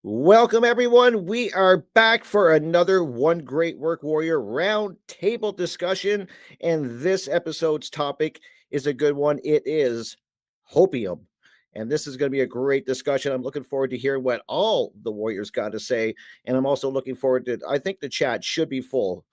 Welcome, everyone. We are back for another One Great Work Warrior round table discussion. And this episode's topic is a good one. It is hopium. And this is going to be a great discussion. I'm looking forward to hearing what all the Warriors got to say. And I'm also looking forward to, I think the chat should be full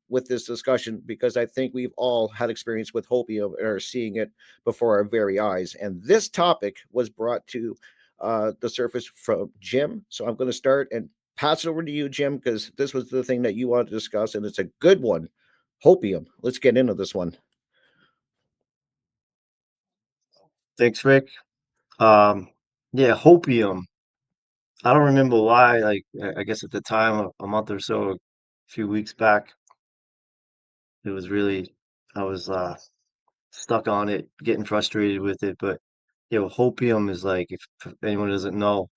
with this discussion because I think we've all had experience with hopium and are seeing it before our very eyes. And this topic was brought to the surface from Jim. So I'm going to start and pass it over to you, Jim, because this was the thing that you wanted to discuss, and it's a good one. Hopium. Let's get into this one. Thanks, Rick. Um, yeah, hopium. I don't remember why. I guess at the time, a month or so, a few weeks back, it was really, I was stuck on it, getting frustrated with it. But hopium is like, if anyone doesn't know,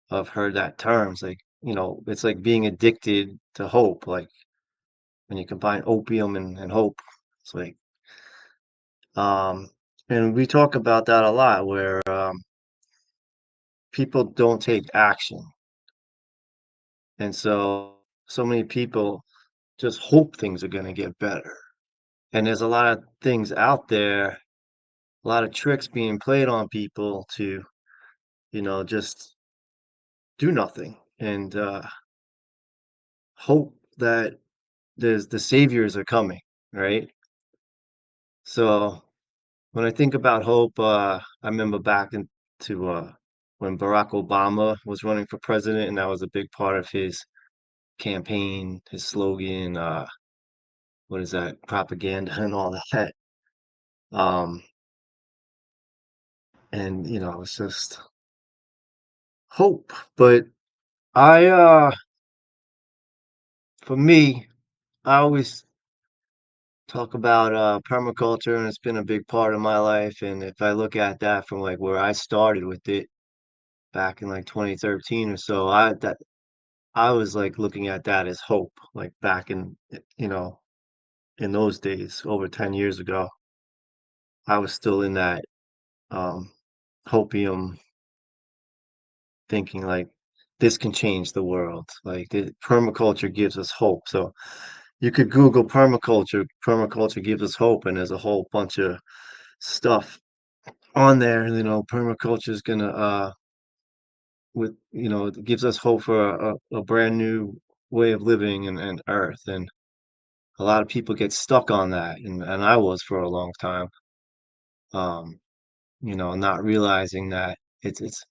I've heard that term. It's like, it's like being addicted to hope. Like when you combine opium and hope, it's like, um, and we talk about that a lot, where people don't take action. And so many people just hope things are gonna get better. And there's a lot of things out there, a lot of tricks being played on people to, just do nothing and hope that the saviors are coming, right? So when I think about hope, I remember back into when Barack Obama was running for president, and that was a big part of his campaign, his slogan, what is that, propaganda and all that. Um, and it's just hope. But I for me, I always talk about permaculture, and it's been a big part of my life. And if I look at that from like where I started with it back in like 2013 or so, I was like looking at that as hope, like back in those days, over 10 years ago. I was still in that um hopium thinking like this can change the world. Like the permaculture gives us hope. So you could Google permaculture. Permaculture gives us hope, and there's a whole bunch of stuff on there. Permaculture is gonna it gives us hope for a brand new way of living and Earth. And a lot of people get stuck on that, and I was for a long time. Um, not realizing that it's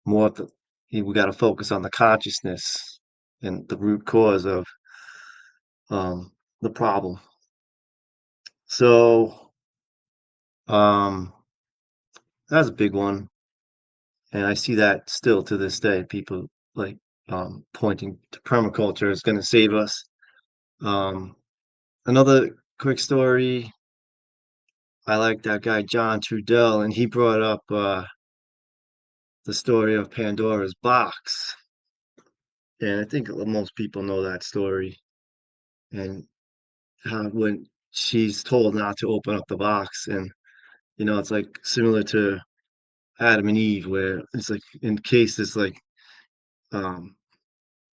more of the we got to focus on the consciousness and the root cause of um the problem. So um that's a big one. And I see that still to this day. People like pointing to permaculture is going to save us. Um, Another quick story. I like that guy John Trudell, and he brought up the story of Pandora's box. And I think most people know that story. And how when she's told not to open up the box, and it's like similar to Adam and Eve, where it's like in case it's like um,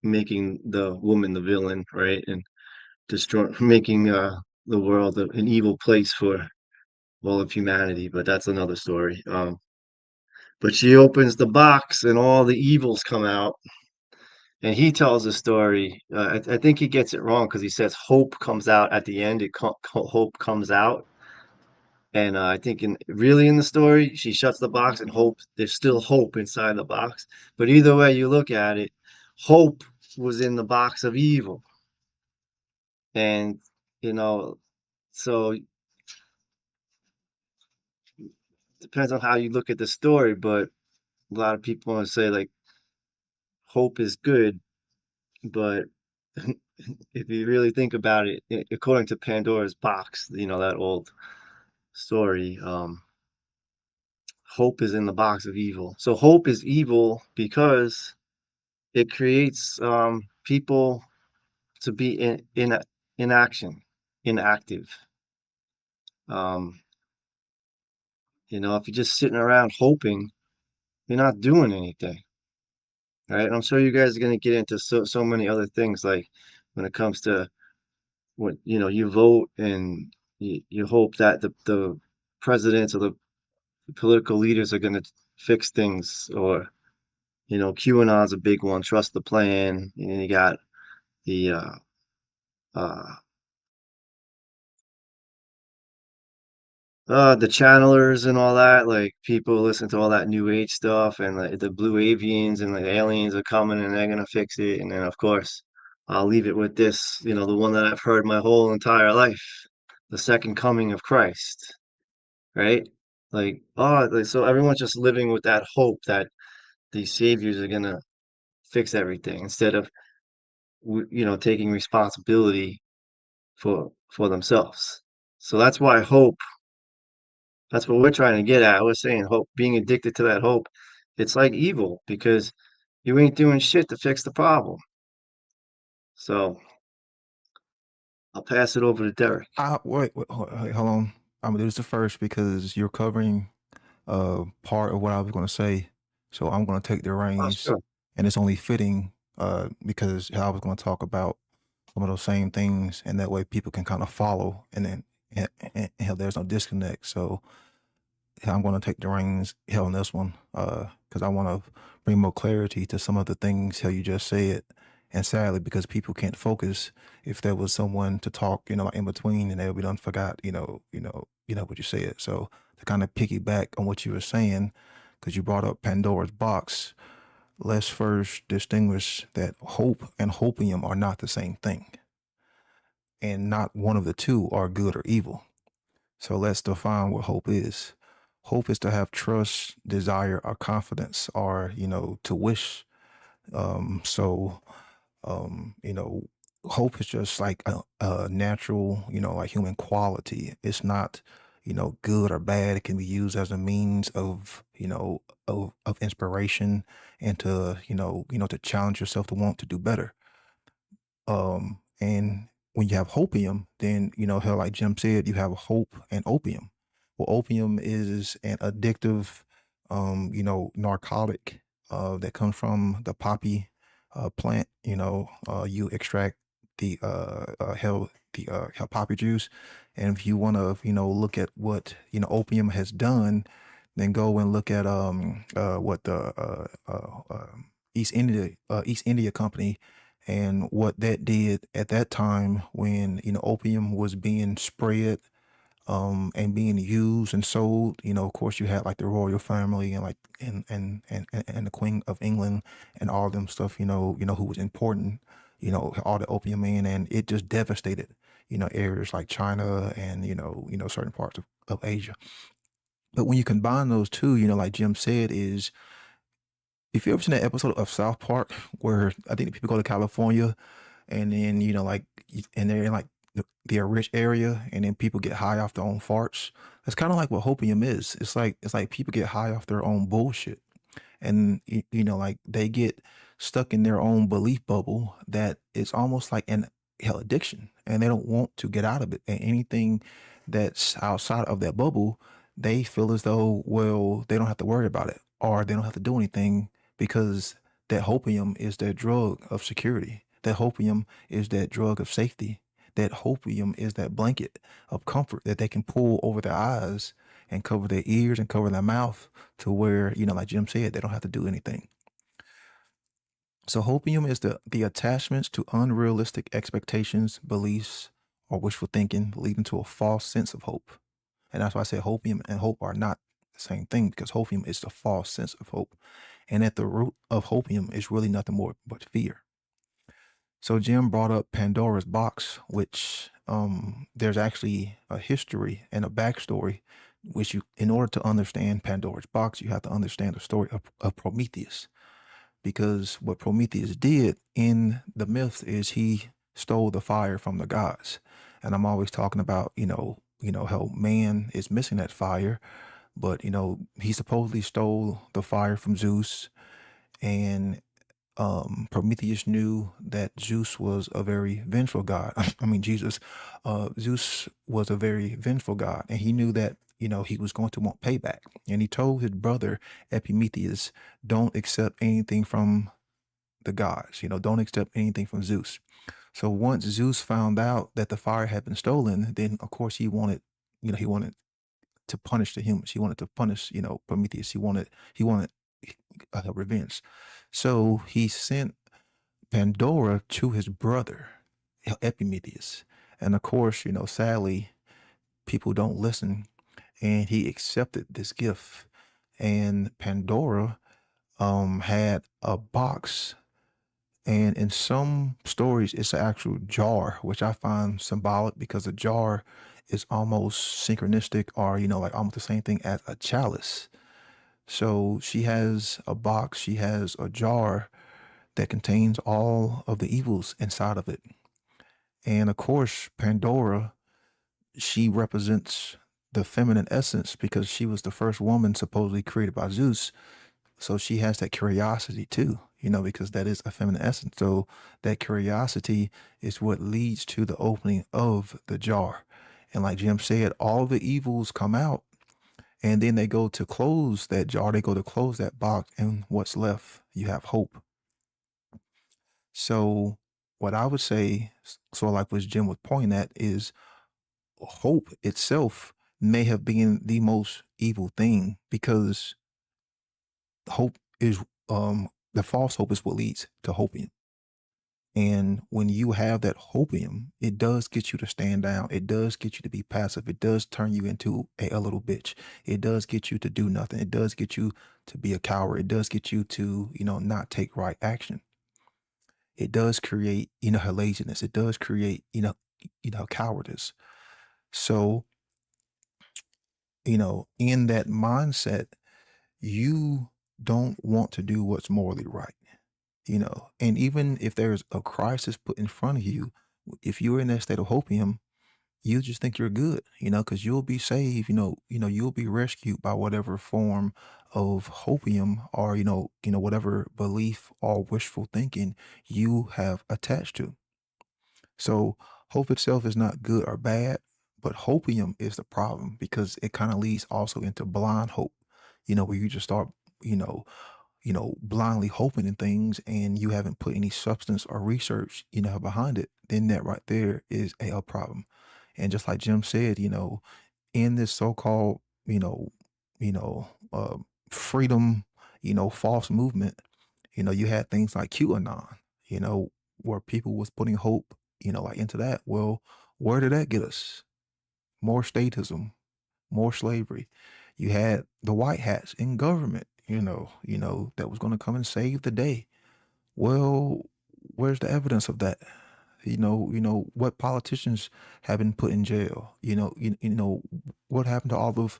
making the woman the villain, right? And making the world an evil place for all of humanity. But that's another story. But she opens the box and all the evils come out, and he tells a story. I think he gets it wrong because he says hope comes out at the end. Hope comes out, and I think in the story, she shuts the box and hope there's still hope inside the box. But either way you look at it, hope was in the box of evil, and you know, so depends on how you look at the story. But a lot of people want to say like hope is good, but if you really think about it, according to Pandora's box, that old story, hope is in the box of evil. So hope is evil because it creates people to be inaction, inactive. Um, if you're just sitting around hoping, you're not doing anything. right? I'm sure you guys are going to get into so many other things, like when it comes to what you vote, and you hope that the presidents or the political leaders are going to fix things, or QAnon's a big one, trust the plan, and then you got the uh the channelers and all that, like people listen to all that new age stuff, and like the blue avians and the aliens are coming and they're gonna fix it. And then of course I'll leave it with this, the one that I've heard my whole entire life, the second coming of Christ, right? Like, oh, like, so everyone's just living with that hope that these saviors are gonna fix everything, instead of taking responsibility for themselves. So that's what we're trying to get at. I was saying hope, being addicted to that hope, it's like evil, because you ain't doing shit to fix the problem. So I'll pass it over to Derek. Wait, hold on. I'm gonna do this first because you're covering part of what I was gonna say. So I'm gonna take the Oh, reins, sure. and it's only fitting because I was gonna talk about some of those same things, and that way people can kind of follow, and then and there's no disconnect. So I'm going to take the reins here on this one because I want to bring more clarity to some of the things how you just said. And sadly, because people can't focus, if there was someone to talk, like in between, and they would be done forgot, what you said. So to kind of piggyback on what you were saying, because you brought up Pandora's box, let's first distinguish that hope and hopium are not the same thing, and not one of the two are good or evil. So let's define what hope is. Hope is to have trust, desire, or confidence, or to wish. So hope is just like a natural, like human quality. It's not, good or bad. It can be used as a means of, of inspiration, and to, to challenge yourself to want to do better. And when you have hopium, then how like Jim said, you have hope and opium. Well, opium is an addictive, narcotic that comes from the poppy plant. You extract hell poppy juice, and if you want to, look at what opium has done, then go and look at what the East India Company, and what that did at that time when opium was being spread and being used and sold. Of course, you had like the royal family, and like and the Queen of England, and all them stuff. Who was important. All the opium in, and it just devastated areas like China, and certain parts of Asia. But when you combine those two, like Jim said, is if you ever seen that episode of South Park where I think the people go to California, and then like and they're in like the rich area, and then people get high off their own farts. That's kind of like what hopium is. It's like people get high off their own bullshit, and like they get stuck in their own belief bubble that it's almost like an hell addiction, and they don't want to get out of it. And anything that's outside of that bubble, they feel as though, well, they don't have to worry about it, or they don't have to do anything, because that hopium is their drug of security. That hopium is that drug of safety. That hopium is that blanket of comfort that they can pull over their eyes and cover their ears and cover their mouth, to where, like Jim said, they don't have to do anything. So hopium is the attachments to unrealistic expectations, beliefs, or wishful thinking, leading to a false sense of hope. And that's why I say hopium and hope are not the same thing, because hopium is the false sense of hope. And at the root of hopium is really nothing more but fear. So Jim brought up Pandora's box, which there's actually a history and a backstory, which in order to understand Pandora's box, you have to understand the story of Prometheus. Because what Prometheus did in the myth is he stole the fire from the gods. And I'm always talking about, how man is missing that fire, but he supposedly stole the fire from Zeus, and Prometheus knew that Zeus was a very vengeful god. I mean, Zeus was a very vengeful god, and he knew that he was going to want payback. And he told his brother Epimetheus, "Don't accept anything from the gods. Don't accept anything from Zeus. So once Zeus found out that the fire had been stolen, then of course he wanted to punish the humans. He wanted to punish, Prometheus. He wanted revenge. So he sent Pandora to his brother, Epimetheus. And of course, sadly, people don't listen. And he accepted this gift. And Pandora had a box. And in some stories, it's an actual jar, which I find symbolic because a jar is almost synchronistic or, like almost the same thing as a chalice. So she has a box, she has a jar that contains all of the evils inside of it. And of course, Pandora, she represents the feminine essence because she was the first woman supposedly created by Zeus. So she has that curiosity too, because that is a feminine essence. So that curiosity is what leads to the opening of the jar. And like Jim said, all the evils come out and then they go to close that jar, they go to close that box, and what's left, you have hope. So what I would say, so like what Jim was pointing at, is hope itself may have been the most evil thing because hope is the false hope is what leads to hopium. And when you have that hopium, it does get you to stand down. It does get you to be passive. It does turn you into a little bitch. It does get you to do nothing. It does get you to be a coward. It does get you to, not take right action. It does create, her laziness. It does create, cowardice. So, in that mindset, you don't want to do what's morally right. And even if there's a crisis put in front of you, if you're in that state of hopium, you just think you're good, because you'll be saved, you'll be rescued by whatever form of hopium or, whatever belief or wishful thinking you have attached to. So hope itself is not good or bad, but hopium is the problem because it kind of leads also into blind hope, where you just start, you know, blindly hoping in things and you haven't put any substance or research, behind it, then that right there is a problem. And just like Jim said, in this so-called, you know, uh, freedom, false movement, you had things like QAnon, you know, where people was putting hope, like into that. Well, where did that get us? More statism, more slavery. You had the white hats in government, that was going to come and save the day. Well, where's the evidence of that? What politicians have been put in jail. What happened to all of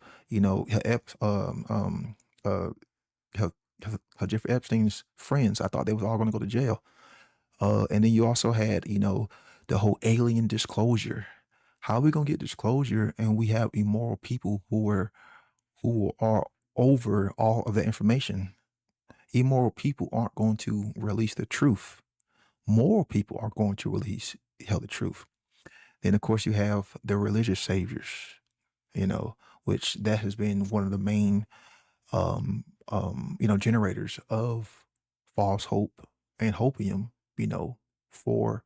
uh, Jeffrey Epstein's friends. I thought they was all going to go to jail. And then you also had the whole alien disclosure. How are we gonna get disclosure and we have immoral people who are over all of the information? Immoral people aren't going to release the truth. Moral people are going to release the truth. Then of course you have the religious saviors, which that has been one of the main generators of false hope and hopium, for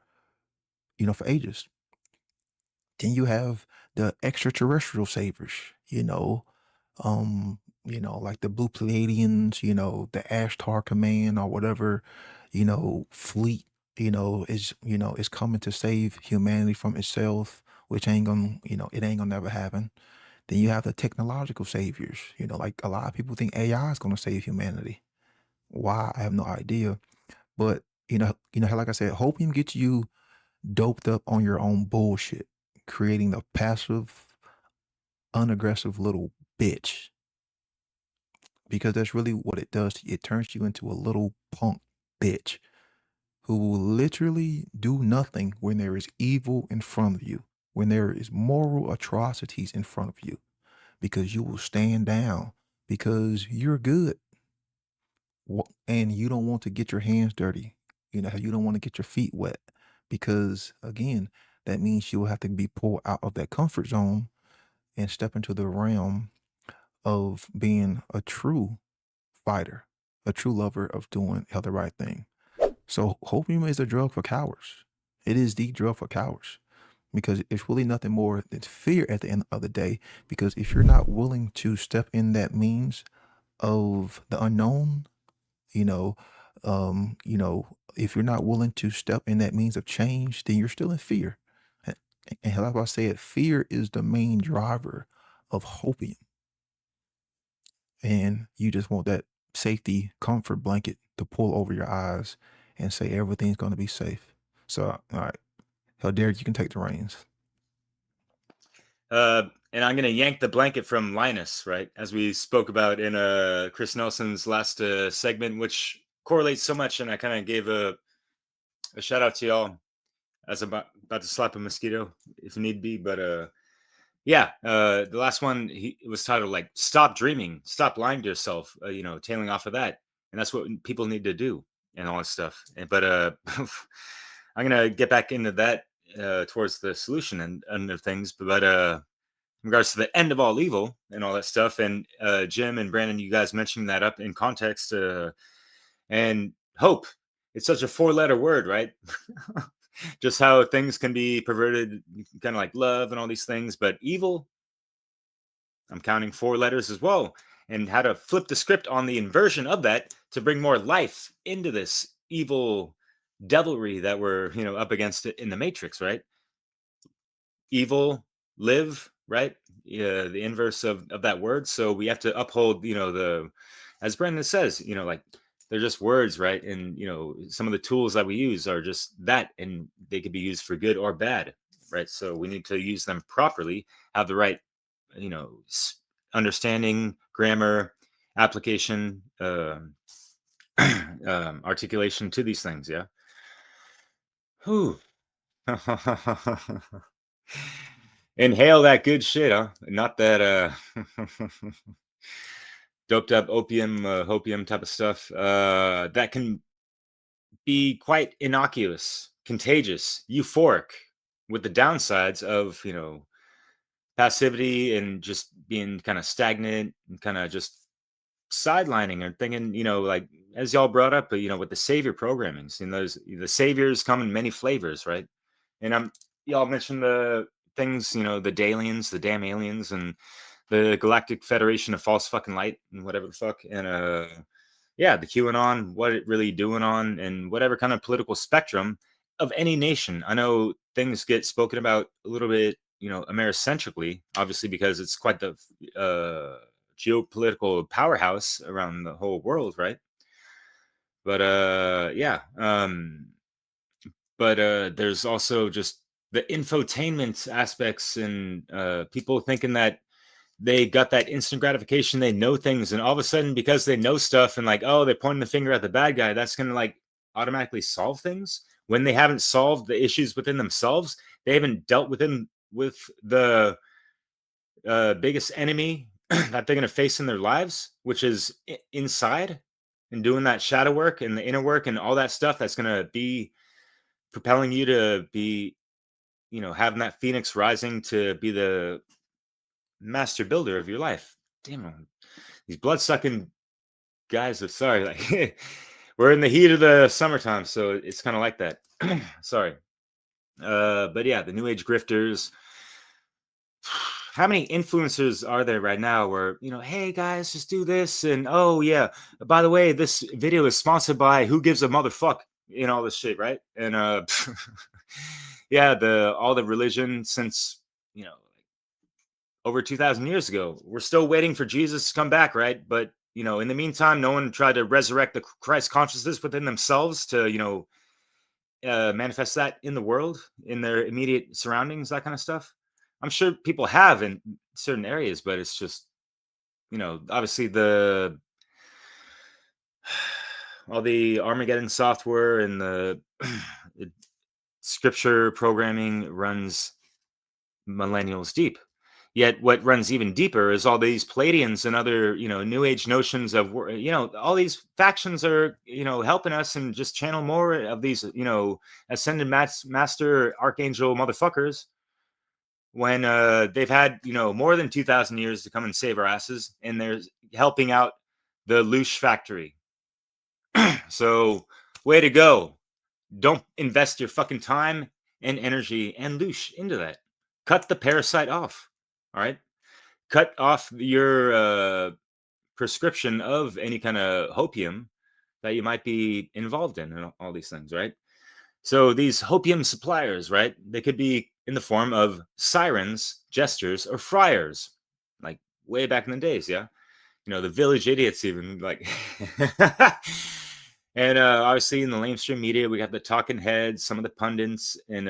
for ages. Then you have the extraterrestrial saviors, like the Blue Pleiadians, the Ashtar Command or whatever, fleet, is coming to save humanity from itself, which ain't gonna, it ain't gonna never happen. Then you have the technological saviors, like a lot of people think AI is gonna save humanity. Why? I have no idea. But like I said, hopium gets you doped up on your own bullshit, creating a passive, unaggressive little bitch. Because that's really what it does. It turns you into a little punk bitch who will literally do nothing when there is evil in front of you, when there is moral atrocities in front of you, because you will stand down because you're good. And you don't want to get your hands dirty. You don't want to get your feet wet because, again, that means you will have to be pulled out of that comfort zone and step into the realm of being a true fighter, a true lover of doing the right thing. So hopium is a drug for cowards. It is the drug for cowards because it's really nothing more than fear at the end of the day. Because if you're not willing to step in that means of the unknown, you know, if you're not willing to step in that means of change, then you're still in fear. And, and like I said, fear is the main driver of hopium. And you just want that safety comfort blanket to pull over your eyes and say everything's going to be safe. So, all right, hell, Derek, you can take the reins. And I'm gonna yank the blanket from Linus, right? As we spoke about in Chris Nelson's last segment, which correlates so much, and I kind of gave a shout out to y'all as I'm about to slap a mosquito if need be. But yeah, the last one it was titled like "Stop Dreaming, Stop Lying to Yourself." Tailing off of that, and that's what people need to do and all that stuff. But I'm gonna get back into that towards the solution and of things, but in regards to the end of all evil and all that stuff. And Jim and Brandon, you guys mentioned that up in context. And hope, it's such a 4-letter word, right? Just how things can be perverted, kind of like love and all these things. But evil, I'm counting 4 letters as well. And how to flip the script on the inversion of that to bring more life into this evil devilry that we're, up against it in the Matrix, right? Evil, live, right? Yeah, the inverse of that word. So we have to uphold, as Brandon says, like they're just words, right? And some of the tools that we use are just that, and they could be used for good or bad, right? So we need to use them properly, have the right, understanding, grammar, application, articulation to these things. Yeah. Whew. Inhale that good shit, huh? Not that doped up opium, hopium type of stuff. That can be quite innocuous, contagious, euphoric, with the downsides of passivity and just being kind of stagnant and kind of just sidelining or thinking, like as y'all brought up, with the savior programmings, and the saviors come in many flavors, right? And y'all mentioned the things, the Dalians, the damn aliens, and the Galactic Federation of False Fucking Light, and whatever the fuck, and yeah, the QAnon, what it really doing on, and whatever kind of political spectrum of any nation. I know things get spoken about a little bit, Americentrically, obviously, because it's quite the geopolitical powerhouse around the whole world, right? But yeah, but there's also just the infotainment aspects, and people thinking that they got that instant gratification, they know things, and all of a sudden, because they know stuff and like, oh, they're pointing the finger at the bad guy, that's going to like automatically solve things when they haven't solved the issues within themselves. They haven't dealt with the biggest enemy that they're going to face in their lives, which is inside, and doing that shadow work and the inner work and all that stuff that's going to be propelling you to be, having that phoenix rising to be the master builder of your life. Damn, these blood sucking guys are sorry. Like we're in the heat of the summertime, so it's kind of like that. Sorry. But yeah, the new age grifters. How many influencers are there right now where, hey guys, just do this, and oh yeah, by the way, this video is sponsored by who gives a motherfuck, all this shit, right? And yeah, all the religion since, over 2,000 years ago. We're still waiting for Jesus to come back, right? But, in the meantime, no one tried to resurrect the Christ consciousness within themselves to, manifest that in the world, in their immediate surroundings, that kind of stuff. I'm sure people have in certain areas, but it's just, obviously all the Armageddon software and the scripture programming runs millennials deep. Yet what runs even deeper is all these Palladians and other, new age notions of, all these factions are, helping us and just channel more of these, ascended master archangel motherfuckers when they've had, more than 2,000 years to come and save our asses, and they're helping out the Loosh factory. So way to go, don't invest your fucking time and energy and loosh into that. Cut the parasite off. All right. Cut off your prescription of any kind of hopium that you might be involved in and all these things, right? So these hopium suppliers, right? They could be in the form of sirens, jesters, or friars, like way back in the days, yeah. The village idiots, even like. And obviously in the mainstream media, we got the talking heads, some of the pundits, and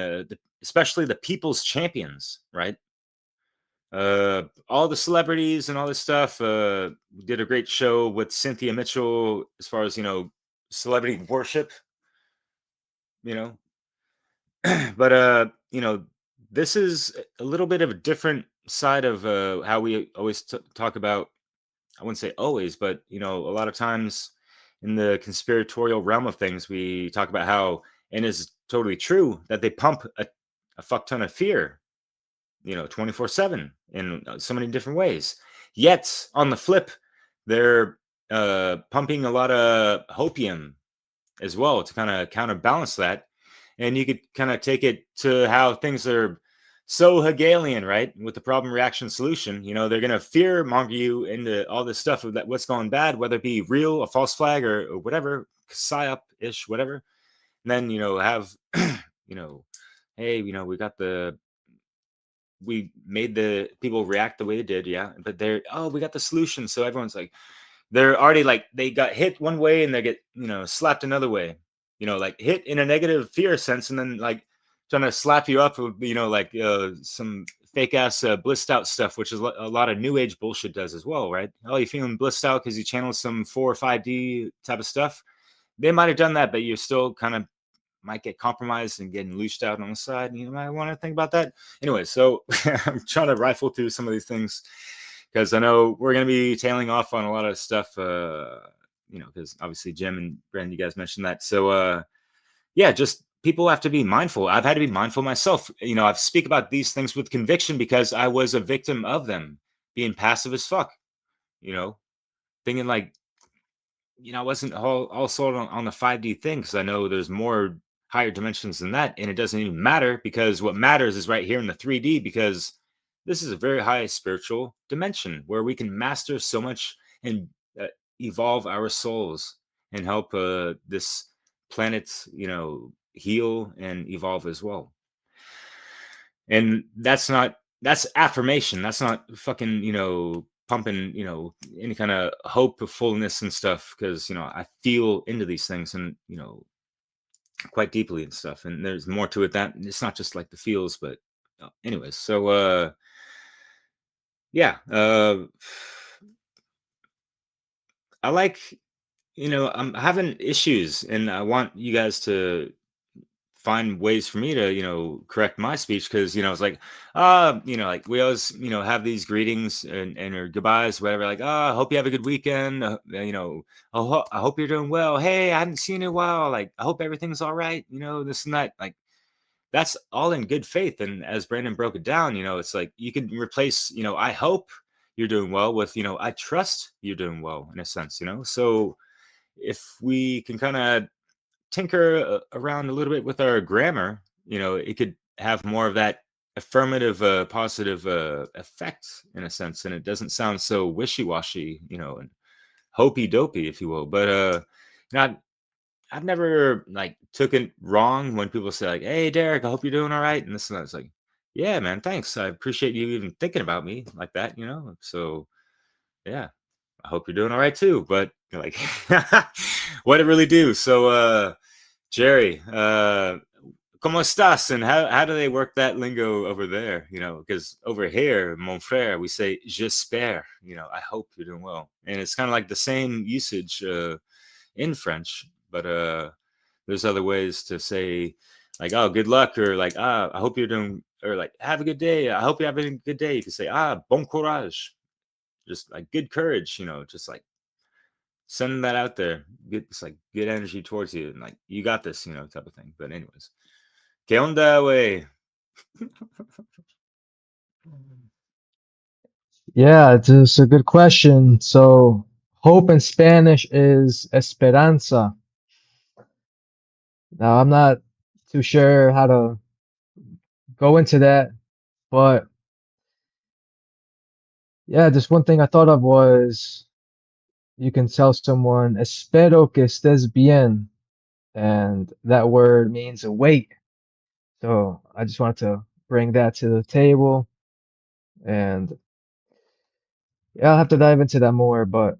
especially the people's champions, right? All the celebrities and all this stuff. We did a great show with Cynthia Mitchell as far as celebrity worship. But this is a little bit of a different side of how we always talk about. I wouldn't say always, but a lot of times in the conspiratorial realm of things, we talk about how, and it's totally true, that they pump a fuck ton of fear 24/7 in so many different ways. Yet on the flip, they're pumping a lot of hopium as well to kind of counterbalance that. And you could kind of take it to how things are so Hegelian, right? With the problem, reaction, solution. They're going to fear monger you into all this stuff of that what's going bad, whether it be real, a false flag, or whatever, psyop ish, whatever. And then have hey, we made the people react the way they did, yeah. But we got the solution, so everyone's like, they're already like they got hit one way and they get slapped another way, like hit in a negative fear sense, and then like trying to slap you up with like some fake ass blissed out stuff, which is a lot of new age bullshit does as well, right? Oh, you feeling blissed out because you channeled some 4 or 5D type of stuff. They might have done that, but you're still kind of might get compromised and getting loosed out on the side. You might want to think about that. Anyway, so I'm trying to rifle through some of these things because I know we're going to be tailing off on a lot of stuff, because obviously Jim and Brandon, you guys mentioned that. So, yeah, just people have to be mindful. I've had to be mindful myself. I speak about these things with conviction because I was a victim of them, being passive as fuck, thinking like, I wasn't all sold on the 5D thing because I know there's more higher dimensions than that, and it doesn't even matter because what matters is right here in the 3D, because this is a very high spiritual dimension where we can master so much and evolve our souls and help this planet heal and evolve as well. And that's affirmation. That's not fucking pumping any kind of hopefulness and stuff, because I feel into these things and quite deeply and stuff, and there's more to it. That it's not just like the feels, but anyways, so yeah, I like I'm having issues, and I want you guys to find ways for me to correct my speech, because it's like like we always have these greetings and or goodbyes, whatever, like I hope you have a good weekend, I hope you're doing well, hey, I haven't seen you in a while, like I hope everything's all right, this and that, like that's all in good faith. And as Brandon broke it down, it's like you can replace I hope you're doing well with I trust you're doing well, in a sense, so if we can kind of tinker around a little bit with our grammar, it could have more of that affirmative, positive effect, in a sense, and it doesn't sound so wishy-washy, and hopey dopey, if you will. But I've never like took it wrong when people say like, "Hey, Derek, I hope you're doing all right," and this and that. It's like, yeah, man, thanks. I appreciate you even thinking about me like that, So yeah, I hope you're doing all right too. But like, what it really do? So, Jerry, ¿cómo estás? And how do they work that lingo over there? Because over here, mon frère, we say j'espère. I hope you're doing well, and it's kind of like the same usage in French, but there's other ways to say like, oh, good luck, or like, I hope you're doing, or like, have a good day. I hope you're having a good day. You can say, bon courage, just like good courage. Just like sending that out there. It's like good energy towards you, and like you got this, type of thing. But anyways, ¿qué onda, way? Yeah, it's a good question. So, hope in Spanish is esperanza, Now, I'm not too sure how to go into that, but yeah, just one thing I thought of was you can tell someone, espero que estés bien, and that word means wait. So I just wanted to bring that to the table, and yeah, I'll have to dive into that more, but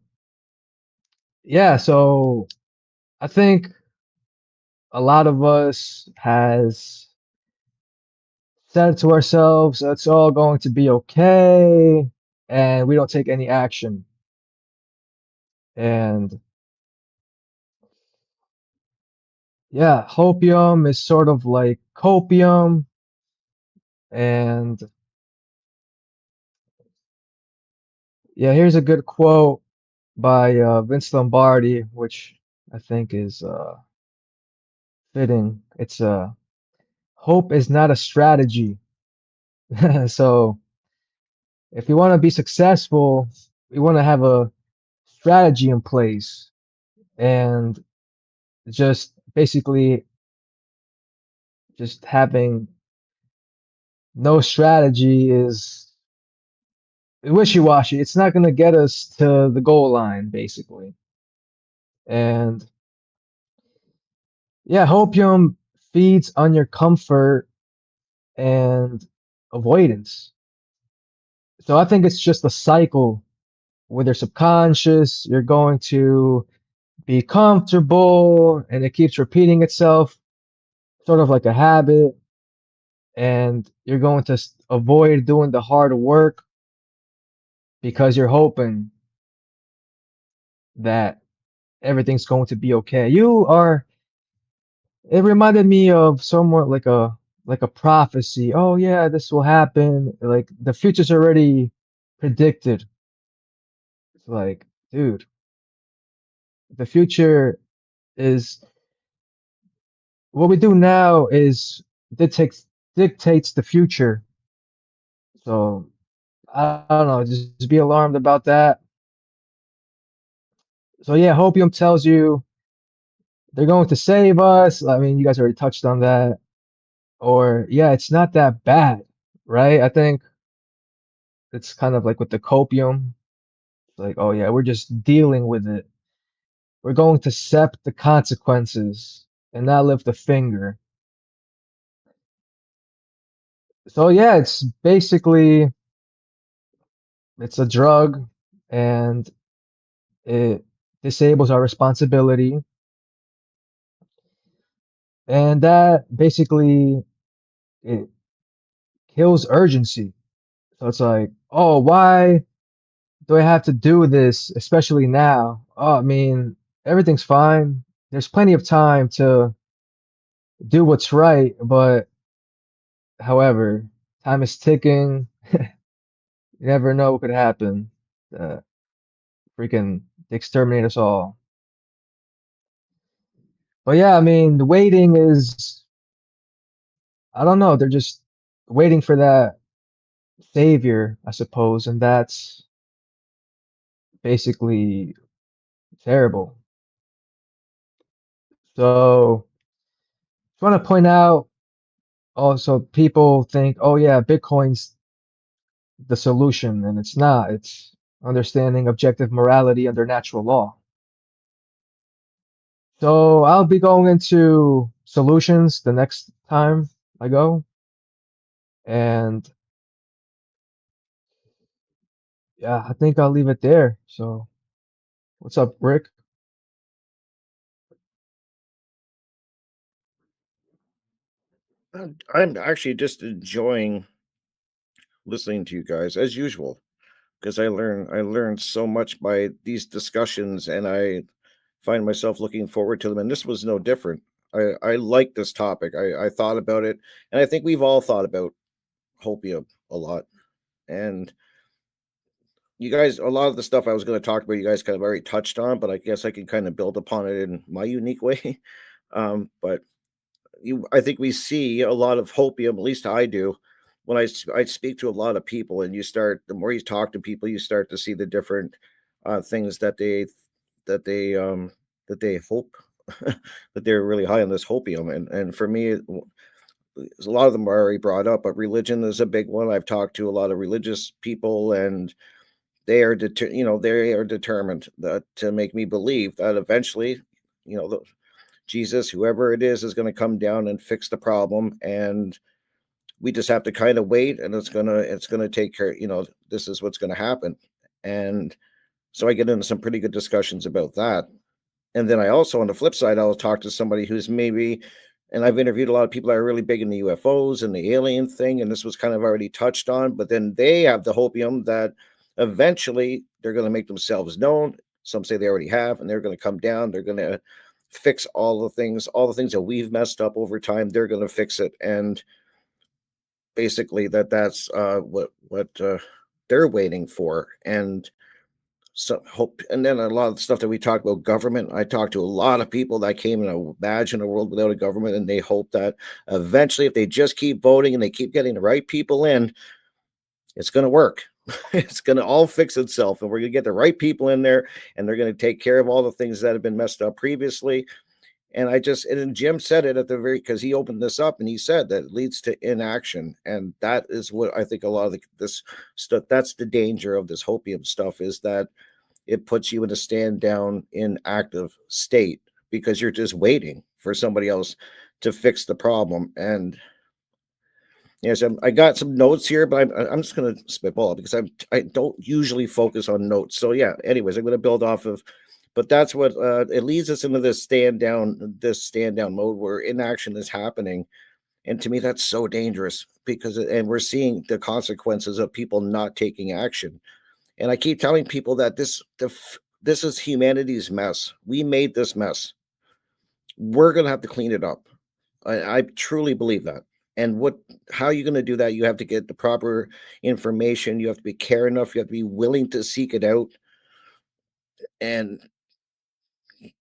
yeah, so I think a lot of us has said to ourselves, it's all going to be okay, and we don't take any action. And yeah, hopium is sort of like copium, and yeah, here's a good quote by Vince Lombardi, which I think is fitting. It's hope is not a strategy. So if you want to be successful, you want to have a strategy in place, and just basically just having no strategy is wishy-washy. It's not going to get us to the goal line, basically. And yeah, hopium feeds on your comfort and avoidance. So I think it's just a cycle with your subconscious. You're going to be comfortable and it keeps repeating itself, sort of like a habit. And you're going to avoid doing the hard work because you're hoping that everything's going to be okay. It reminded me of somewhat like a prophecy. Oh yeah, this will happen. Like the future's already predicted. It's like, dude, the future is what we do now is dictates the future. So I don't know, just be alarmed about that. So yeah, Hopium tells you they're going to save us. I mean, you guys already touched on that. Or yeah, it's not that bad, right? I think it's kind of like with the copium. It's like, oh yeah, we're just dealing with it. We're going to accept the consequences and not lift a finger. So yeah, it's basically it's a drug and it disables our responsibility. And that basically it kills urgency. So it's like, oh, why do I have to do this, especially now? Oh, I mean, everything's fine. There's plenty of time to do what's right, but however, time is ticking. You never know what could happen. Uh, freaking exterminate us all. But yeah, I mean, the waiting is, I don't know, they're just waiting for that savior, I suppose, and that's basically terrible. So, just want to point out also, people think, oh yeah, Bitcoin's the solution, and it's not. It's understanding objective morality under natural law. So I'll be going into solutions the next time I go. And yeah, I think I'll leave it there. So what's up, Rick? I'm actually just enjoying listening to you guys as usual because I learned so much by these discussions, and I find myself looking forward to them. And this was no different. I like this topic. I thought about it, and I think we've all thought about Hopia a lot. And you guys, a lot of the stuff I was going to talk about, you guys kind of already touched on, but I guess I can kind of build upon it in my unique way. But I think we see a lot of hopium, at least I do, when I speak to a lot of people, and the more you talk to people, you start to see the different things that they that they hope that they're really high on this hopium. And for me, a lot of them are already brought up, but religion is a big one. I've talked to a lot of religious people, and they are determined that to make me believe that eventually, the Jesus, whoever it is going to come down and fix the problem, and we just have to kind of wait, and it's gonna take care. This is what's going to happen, and so I get into some pretty good discussions about that. And then I also, on the flip side, I'll talk to somebody who's maybe, and I've interviewed a lot of people that are really big in the UFOs and the alien thing, and this was kind of already touched on, but then they have the hopium that eventually they're going to make themselves known. Some say they already have, and they're going to come down. They're going to fix all the things that we've messed up over time. They're going to fix it, and basically that's what they're waiting for. And so hope, and then a lot of the stuff that we talk about government. I talked to a lot of people that came and imagine a world without a government, and they hope that eventually, if they just keep voting and they keep getting the right people in, it's going to work. It's going to all fix itself, and we're going to get the right people in there, and they're going to take care of all the things that have been messed up previously. And and Jim said it at the because he opened this up, and he said that it leads to inaction, and that is what I think a lot of this stuff. That's the danger of this hopium stuff, is that it puts you in a stand down, inactive state, because you're just waiting for somebody else to fix the problem. And yes, I got some notes here, but I'm just going to spitball because I don't usually focus on notes. So yeah, anyways, I'm going to build off of, but that's what it leads us into this stand down mode where inaction is happening. And to me, that's so dangerous because, and we're seeing the consequences of people not taking action. And I keep telling people that this is humanity's mess. We made this mess. We're going to have to clean it up. I truly believe that. And how are you going to do that? You have to get the proper information. You have to be care enough. You have to be willing to seek it out and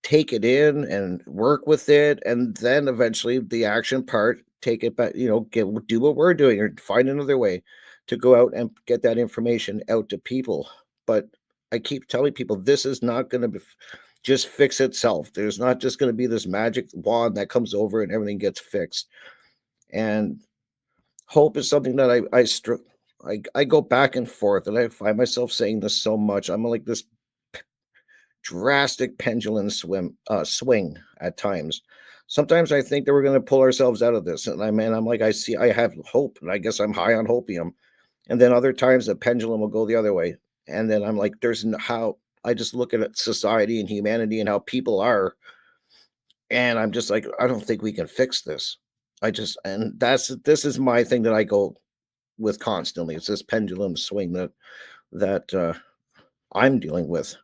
take it in and work with it. And then eventually the action part, take it back, do what we're doing, or find another way to go out and get that information out to people. But I keep telling people, this is not going to just fix itself. There's not just going to be this magic wand that comes over and everything gets fixed. And hope is something that I go back and forth, and I find myself saying this so much. I'm like this drastic pendulum swing at times. Sometimes I think that we're going to pull ourselves out of this, and I'm like, I have hope, and I guess I'm high on hopium. And then other times the pendulum will go the other way, and then I'm like, how I just look at society and humanity and how people are, and I'm just like, I don't think we can fix this. This is my thing that I go with constantly. It's this pendulum swing that I'm dealing with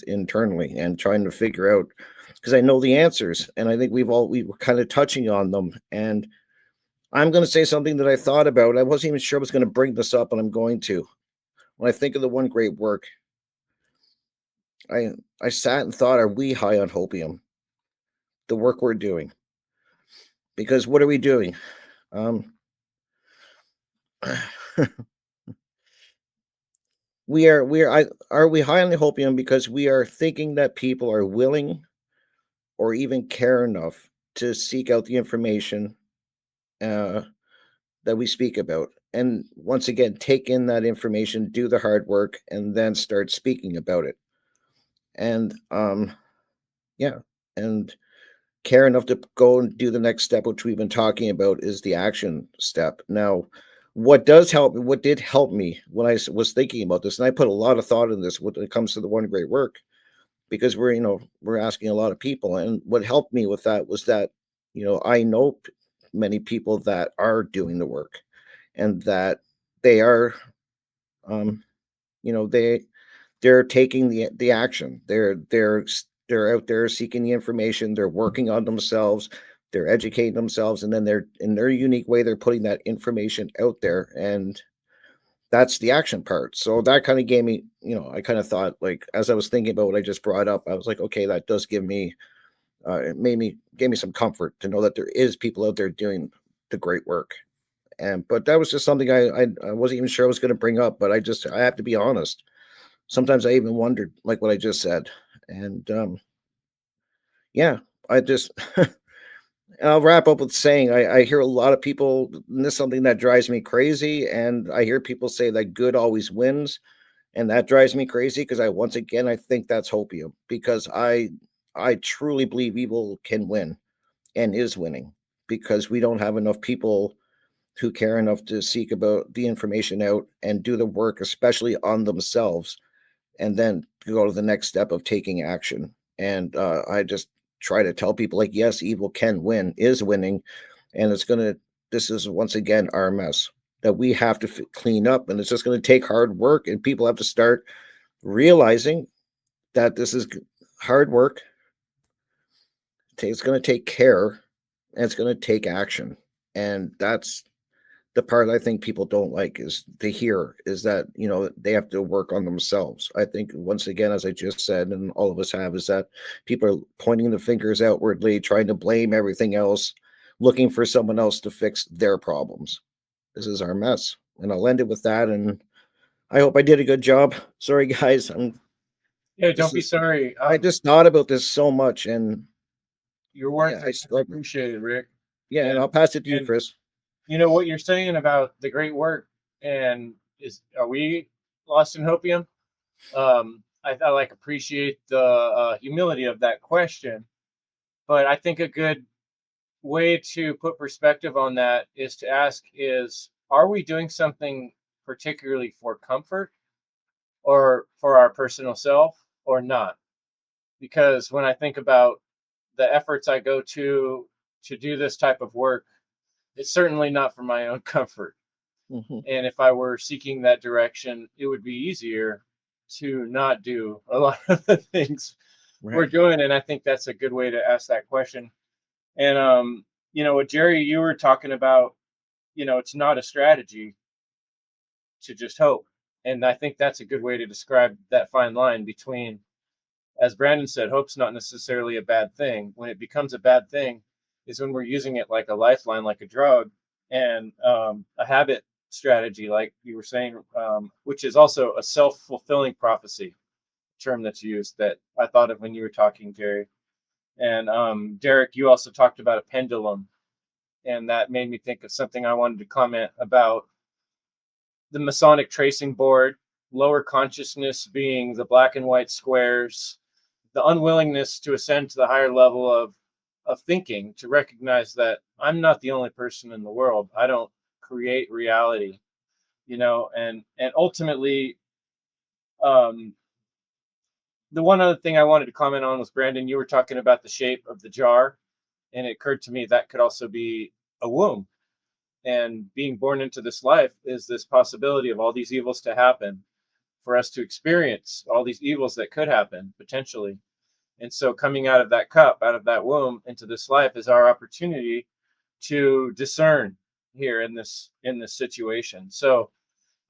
internally and trying to figure out, because I know the answers, and I think we were kind of touching on them. And I'm going to say something that I thought about. I wasn't even sure I was going to bring this up, and I'm going to. When I think of the one great work, I sat and thought, are we high on hopium? The work we're doing. Because what are we doing? Are we high on the hopium because we are thinking that people are willing or even care enough to seek out the information that we speak about, and once again take in that information, do the hard work, and then start speaking about it. And yeah, and care enough to go and do the next step, which we've been talking about, is the action step. Now, what did help me when I was thinking about this, and I put a lot of thought in this when it comes to the one great work, because we're asking a lot of people, and what helped me with that was that I know many people that are doing the work, and that they are they're taking the action. They're out there seeking the information. They're working on themselves. They're educating themselves, and then they're, in their unique way, they're putting that information out there, and that's the action part. So that kind of gave me, I kind of thought, like, as I was thinking about what I just brought up, I was like, okay, that does give me, gave me some comfort to know that there is people out there doing the great work. But that was just something I wasn't even sure I was going to bring up, but I have to be honest. Sometimes I even wondered, like what I just said. And yeah, I just I'll wrap up with saying I hear a lot of people, and this is something that drives me crazy. And I hear people say that good always wins. And that drives me crazy because once again, I think that's hopium because I truly believe evil can win and is winning because we don't have enough people who care enough to seek about the information out and do the work, especially on themselves, and then go to the next step of taking action. And I just try to tell people, like, yes, evil can win, is winning, and it's gonna. This is once again our mess that we have to clean up, and it's just going to take hard work, and people have to start realizing that this is hard work. It's going to take care, and it's going to take action, and that's the part I think people don't like is to hear is that they have to work on themselves. I think once again, as I just said, and all of us have, is that people are pointing the fingers outwardly, trying to blame everything else, looking for someone else to fix their problems. This is our mess, and I'll end it with that. And I hope I did a good job. Sorry, guys. Yeah, This don't be is sorry. I just thought about this so much, and Your yeah, work I is struggle. appreciated, Rick. Yeah, and And I'll pass it to you, and Chris. you know what you're saying about the great work and is are we lost in hopium? I like appreciate the humility of that question, but I think a good way to put perspective on that is to ask is are we doing something particularly for comfort or for our personal self or not? Because when I think about the efforts I go to do this type of work, it's certainly not for my own comfort. Hmm. And if I were seeking that direction, it would be easier to not do a lot of the things we're Right. doing. And I think that's a good way to ask that question. And what Jerry, you were talking about, it's not a strategy to just hope. And I think that's a good way to describe that fine line between, as Brandon said, hope's not necessarily a bad thing. When it becomes a bad thing is when we're using it like a lifeline, like a drug, and a habit strategy, like you were saying, which is also a self fulfilling prophecy term that's used that I thought of when you were talking, Jerry. And Derek, you also talked about a pendulum, and that made me think of something I wanted to comment about the Masonic tracing board, lower consciousness being the black and white squares, the unwillingness to ascend to the higher level of thinking, to recognize that I'm not the only person in the world. I don't create reality, and ultimately, um, the one other thing I wanted to comment on was Brandon. You were talking about the shape of the jar, and it occurred to me that could also be a womb. And being born into this life is this possibility of all these evils to happen, for us to experience all these evils that could happen potentially. And so coming out of that cup, out of that womb into this life is our opportunity to discern here in this situation. So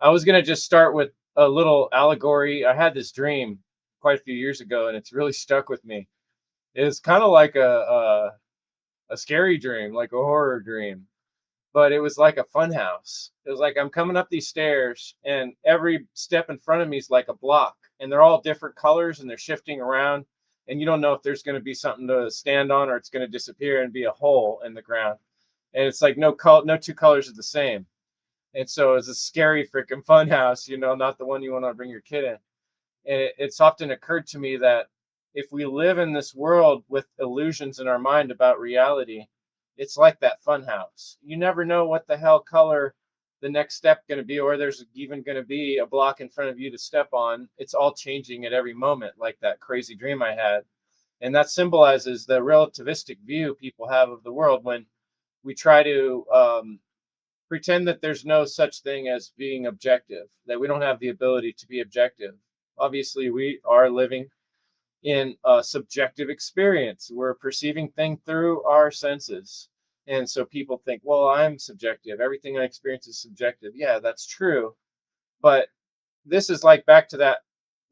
I was going to just start with a little allegory. I had this dream quite a few years ago and it's really stuck with me. It's kind of like a scary dream, like a horror dream, but it was like a fun house. It was like I'm coming up these stairs and every step in front of me is like a block and they're all different colors and they're shifting around and you don't know if there's going to be something to stand on or it's going to disappear and be a hole in the ground. And it's like no two colors are the same. And so it's a scary freaking fun house, not the one you want to bring your kid in. And it's often occurred to me that if we live in this world with illusions in our mind about reality, it's like that fun house. You never know what the hell color the next step going to be, or there's even going to be a block in front of you to step on. It's all changing at every moment, like that crazy dream I had. And that symbolizes the relativistic view people have of the world when we try to pretend that there's no such thing as being objective, that we don't have the ability to be objective. Obviously, we are living in a subjective experience. We're perceiving things through our senses. And so people think, well, I'm subjective. Everything I experience is subjective. Yeah, that's true. But this is like back to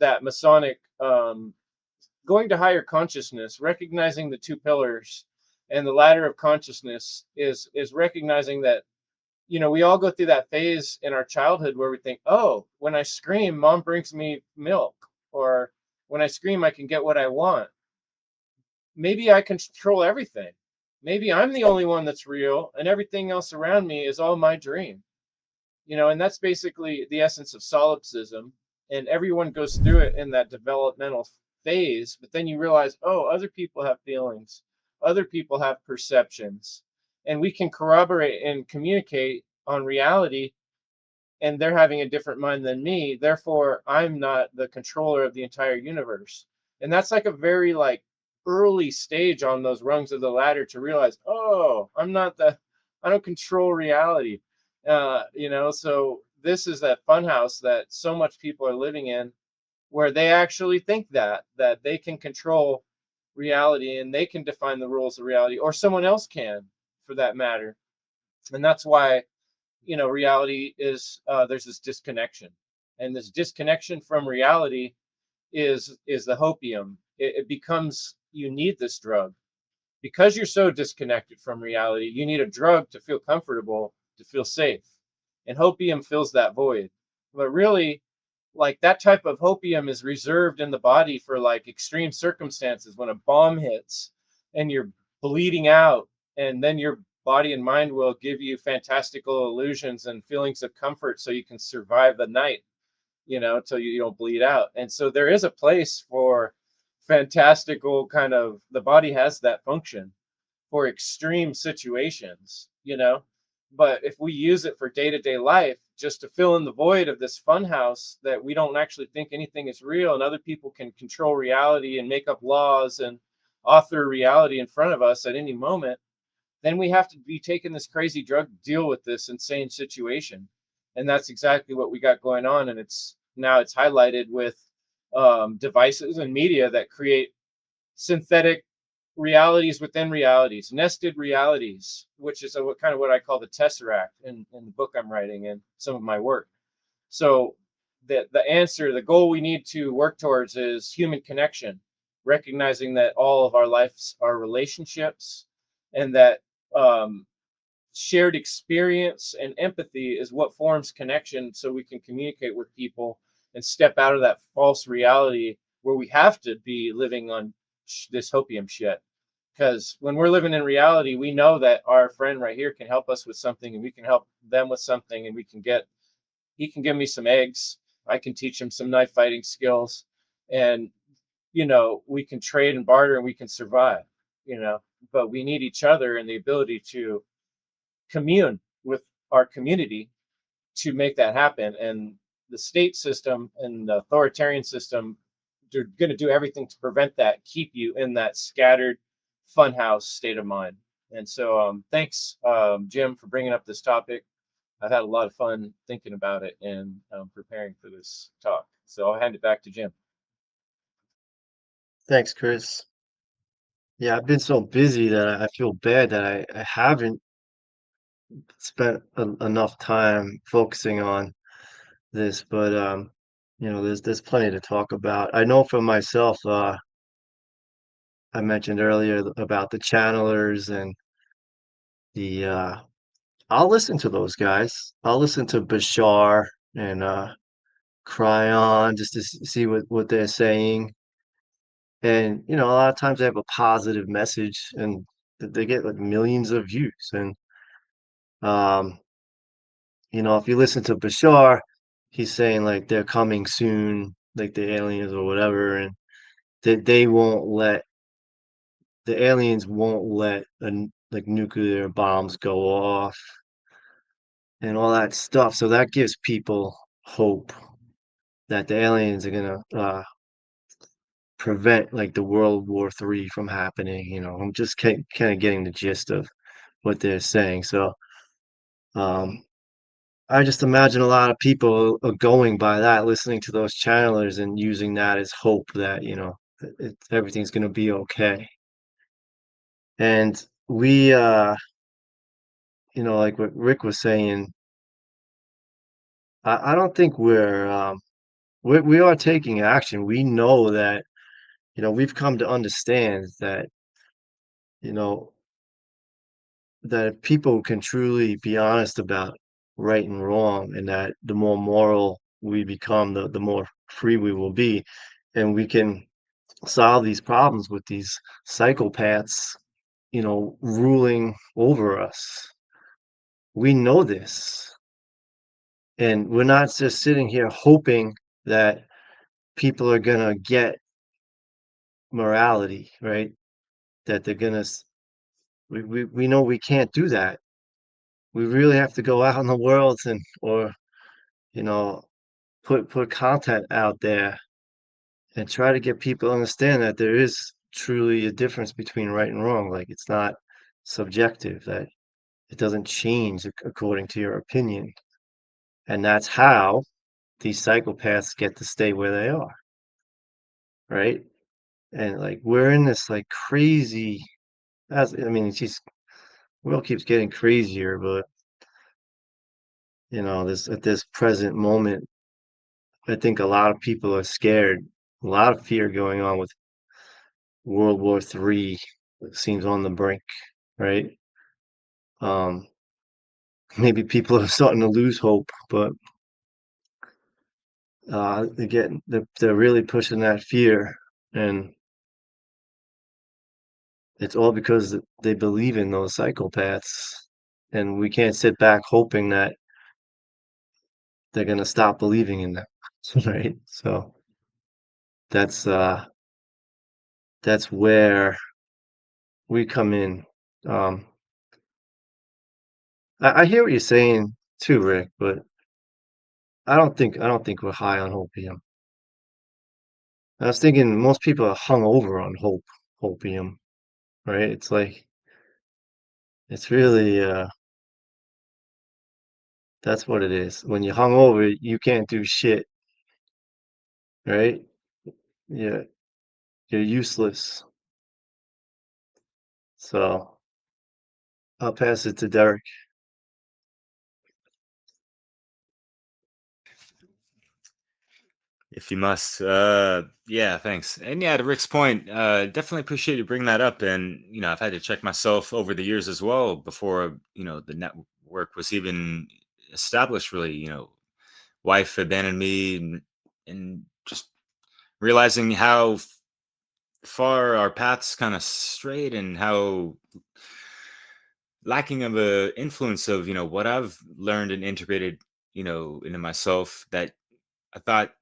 that Masonic going to higher consciousness, recognizing the two pillars, and the ladder of consciousness is recognizing that we all go through that phase in our childhood where we think, oh, when I scream, mom brings me milk, or when I scream, I can get what I want. maybe I control everything. Maybe I'm the only one that's real, and everything else around me is all my dream. And that's basically the essence of solipsism. And everyone goes through it in that developmental phase. But then you realize, oh, other people have feelings, other people have perceptions, and we can corroborate and communicate on reality. And they're having a different mind than me. Therefore, I'm not the controller of the entire universe. And that's like a very like early stage on those rungs of the ladder to realize, oh, I don't control reality. So this is that funhouse that so much people are living in, where they actually think that they can control reality and they can define the rules of reality, or someone else can, for that matter. And that's why reality is, there's this disconnection, and this disconnection from reality is the hopium. It becomes, you need this drug because you're so disconnected from reality. You need a drug to feel comfortable, to feel safe, and hopium fills that void. But really, like, that type of hopium is reserved in the body for like extreme circumstances, when a bomb hits and you're bleeding out, and then your body and mind will give you fantastical illusions and feelings of comfort so you can survive the night, till you don't bleed out. And so there is a place for fantastical kind of, the body has that function for extreme situations. But if we use it for day-to-day life, just to fill in the void of this funhouse that we don't actually think anything is real, and other people can control reality and make up laws and author reality in front of us at any moment, then we have to be taking this crazy drug to deal with this insane situation. And that's exactly what we got going on. And it's highlighted with devices and media that create synthetic realities within realities, nested realities, which is what I call the tesseract in the book I'm writing and some of my work. So the goal we need to work towards is human connection, recognizing that all of our lives are relationships, and that um, shared experience and empathy is what forms connection, so we can communicate with people and step out of that false reality where we have to be living on this hopium shit. Because when we're living in reality, we know that our friend right here can help us with something, and we can help them with something, and he can give me some eggs, I can teach him some knife fighting skills, and we can trade and barter, and we can survive. But we need each other and the ability to commune with our community to make that happen. And the state system and the authoritarian system, they're going to do everything to prevent that, keep you in that scattered funhouse state of mind. And so thanks, Jim, for bringing up this topic. I've had a lot of fun thinking about it and preparing for this talk. So I'll hand it back to Jim. Thanks, Chris. Yeah, I've been so busy that I feel bad that I haven't spent enough time focusing on this, but there's plenty to talk about. I know for myself, I mentioned earlier about the channelers and the I'll listen to those guys. I'll listen to Bashar and Cryon just to see what they're saying. And a lot of times they have a positive message, and they get like millions of views. And um, if you listen to Bashar, he's saying like they're coming soon, like the aliens or whatever, and they won't let the aliens won't let like nuclear bombs go off and all that stuff. So that gives people hope that the aliens are gonna prevent like the World War III from happening. I'm just kind of getting the gist of what they're saying. So um, I just imagine a lot of people are going by that, listening to those channelers and using that as hope that everything's gonna be okay. And we, like what Rick was saying, I don't think we are taking action. We know that, we've come to understand that, you know, that if people can truly be honest about right and wrong, and that the more moral we become, the more free we will be, and we can solve these problems with these psychopaths, ruling over us. We know this. And we're not just sitting here hoping that people are gonna get morality, right? That they're gonna we know we can't do that. We really have to go out in the world or you know put content out there and try to get people to understand that there is truly a difference between right and wrong. Like it's not subjective, that it doesn't change according to your opinion. And that's how these psychopaths get to stay where they are, right? And like we're in this like crazy it's just world keeps getting crazier, but this at this present moment, I think a lot of people are scared. A lot of fear going on with World War III. It seems on the brink, right? Um, maybe people are starting to lose hope, but they're really pushing that fear, and it's all because they believe in those psychopaths, and we can't sit back hoping that they're gonna stop believing in them, right? So that's uh that's where we come in. Um, I hear what you're saying too, Rick, but I don't think we're high on hopium. I was thinking most people are hung over on hopium, right? It's like it's really that's what it is. When you're hung over, you can't do shit, right? Yeah, you're useless. So I'll pass it to Derek. If you must. Yeah, thanks. And yeah, to Rick's point, definitely appreciate you bringing that up. And, I've had to check myself over the years as well before, the network was even established, really. Wife abandoned me and just realizing how far our paths kind of strayed and how lacking of a influence of, what I've learned and integrated, into myself that I thought,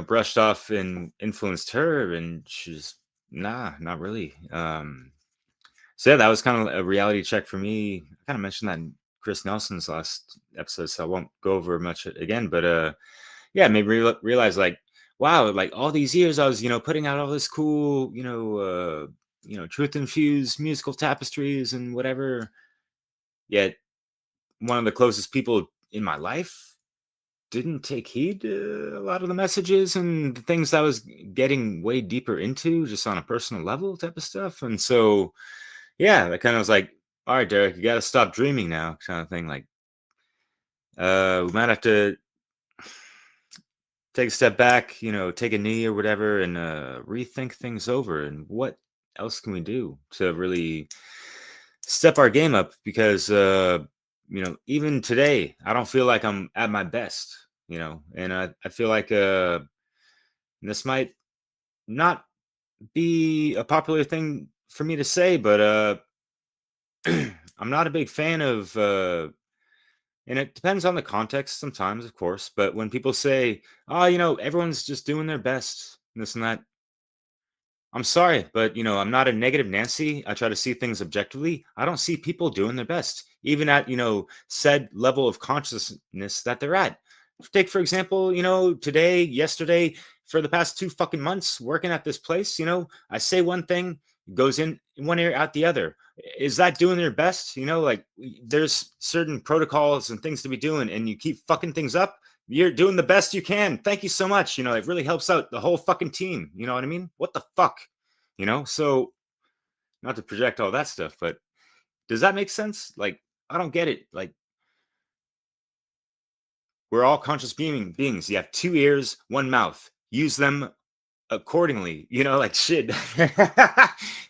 brushed off and influenced her, and she's nah, not really. So yeah, that was kind of a reality check for me. I kind of mentioned that in Chris Nelson's last episode, so I won't go over much again. But yeah, it made me realize like, wow, like all these years I was, putting out all this cool, truth infused musical tapestries and whatever. Yet one of the closest people in my life didn't take heed to a lot of the messages and the things I was getting way deeper into just on a personal level type of stuff. And so, yeah, that kind of was like, all right, Derek, you got to stop dreaming now kind of thing. Like, we might have to take a step back, take a knee or whatever and rethink things over. And what else can we do to really step our game up? Because, even today, I don't feel like I'm at my best, and I feel like this might not be a popular thing for me to say, but I'm not a big fan of, and it depends on the context sometimes, of course, but when people say, oh, everyone's just doing their best, and this and that, I'm sorry, but I'm not a negative Nancy. I try to see things objectively. I don't see people doing their best, even at said level of consciousness that they're at. Take for example, today, yesterday, for the past 2 fucking months working at this place, I say one thing, goes in one ear, out the other. Is that doing their best? Like there's certain protocols and things to be doing, and you keep fucking things up. You're doing the best you can. Thank you so much. It really helps out the whole fucking team. You know what I mean? What the fuck? So not to project all that stuff, but does that make sense? Like, I don't get it. Like, we're all conscious beings. You have 2 ears, one mouth. Use them accordingly. Like shit.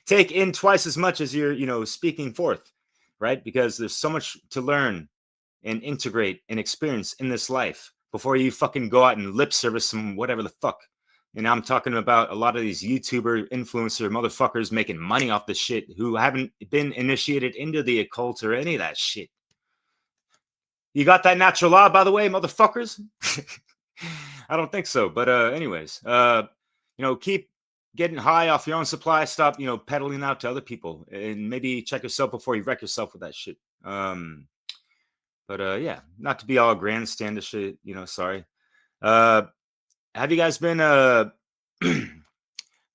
Take in twice as much as you're, speaking forth, right? Because there's so much to learn and integrate and experience in this life before you fucking go out and lip service some whatever the fuck. And I'm talking about a lot of these YouTuber influencer motherfuckers making money off the shit who haven't been initiated into the occult or any of that shit. You got that natural law, by the way, motherfuckers? I don't think so. But anyways, keep getting high off your own supply. Stop, peddling out to other people, and maybe check yourself before you wreck yourself with that shit. But yeah, not to be all grandstandish shit, sorry. Have you guys been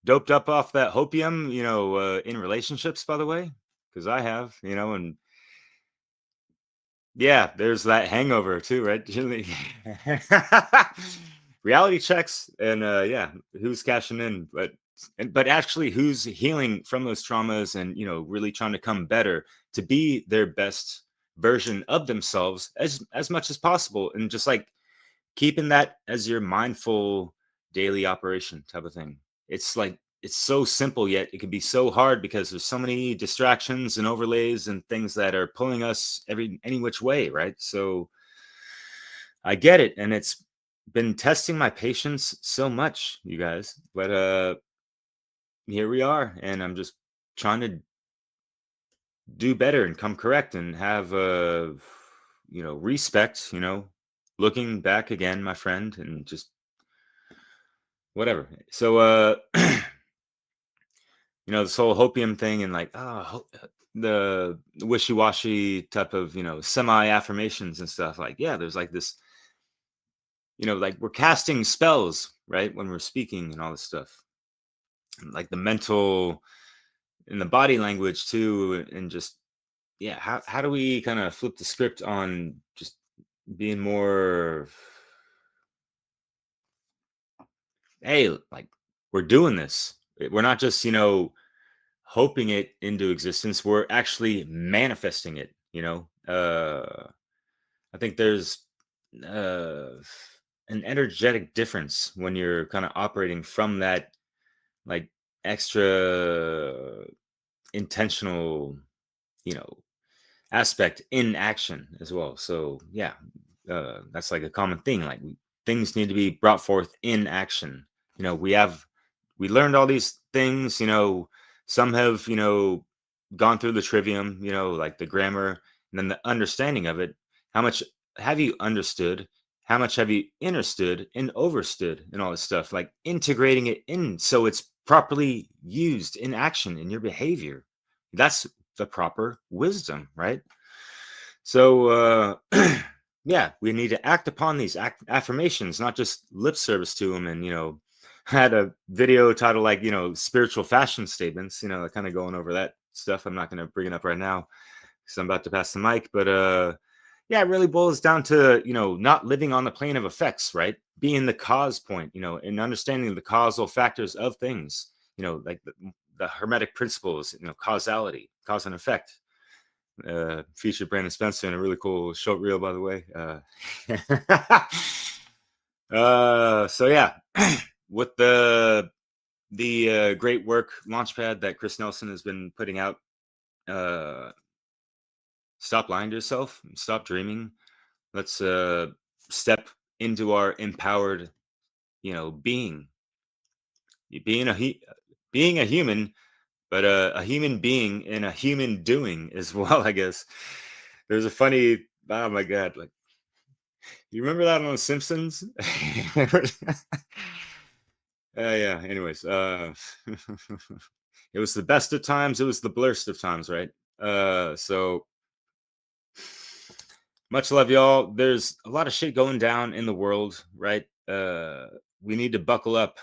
doped up off that hopium, in relationships, by the way? Because I have, and yeah, there's that hangover too, right? Reality checks and yeah, who's cashing in, but actually who's healing from those traumas and really trying to come better to be their best version of themselves as much as possible, and just like keeping that as your mindful daily operation type of thing. It's like it's so simple, yet it can be so hard because there's so many distractions and overlays and things that are pulling us any which way, right? So I get it, and it's been testing my patience so much, you guys. But here we are, and I'm just trying to do better and come correct and have respect, looking back again, my friend, and just whatever. So this whole hopium thing and like the wishy-washy type of semi-affirmations and stuff, like, yeah, there's like this, like we're casting spells, right, when we're speaking and all this stuff, and like the mental and the body language too, and just yeah, how do we kind of flip the script on just being more, hey, like we're doing this, we're not just hoping it into existence, we're actually manifesting it. I think there's uh an energetic difference when you're kind of operating from that like extra intentional you know aspect in action as well. So yeah, that's like a common thing, like things need to be brought forth in action. We learned all these things, some have gone through the trivium, like the grammar, and then the understanding of it. How much have you understood? How much have you understood and overstood and all this stuff, like integrating it in so it's properly used in action in your behavior? That's the proper wisdom, right? So yeah, we need to act upon these affirmations, not just lip service to them. And I had a video titled like spiritual fashion statements, kind of going over that stuff. I'm not going to bring it up right now because I'm about to pass the mic. But yeah, it really boils down to not living on the plane of effects, right? Being the cause point, and understanding the causal factors of things, like the hermetic principles, causality, cause and effect. Featured Brandon Spencer in a really cool short reel, by the way. So yeah, with the great work Launchpad that Chris Nelson has been putting out, stop lying to yourself, stop dreaming. Let's step into our empowered, being being a human, but a human being and a human doing as well, I guess. There's a funny, oh my God, like, you remember that on The Simpsons? Yeah, anyways, it was the best of times, it was the blurst of times, right? So much love, y'all. There's a lot of shit going down in the world, right? We need to buckle up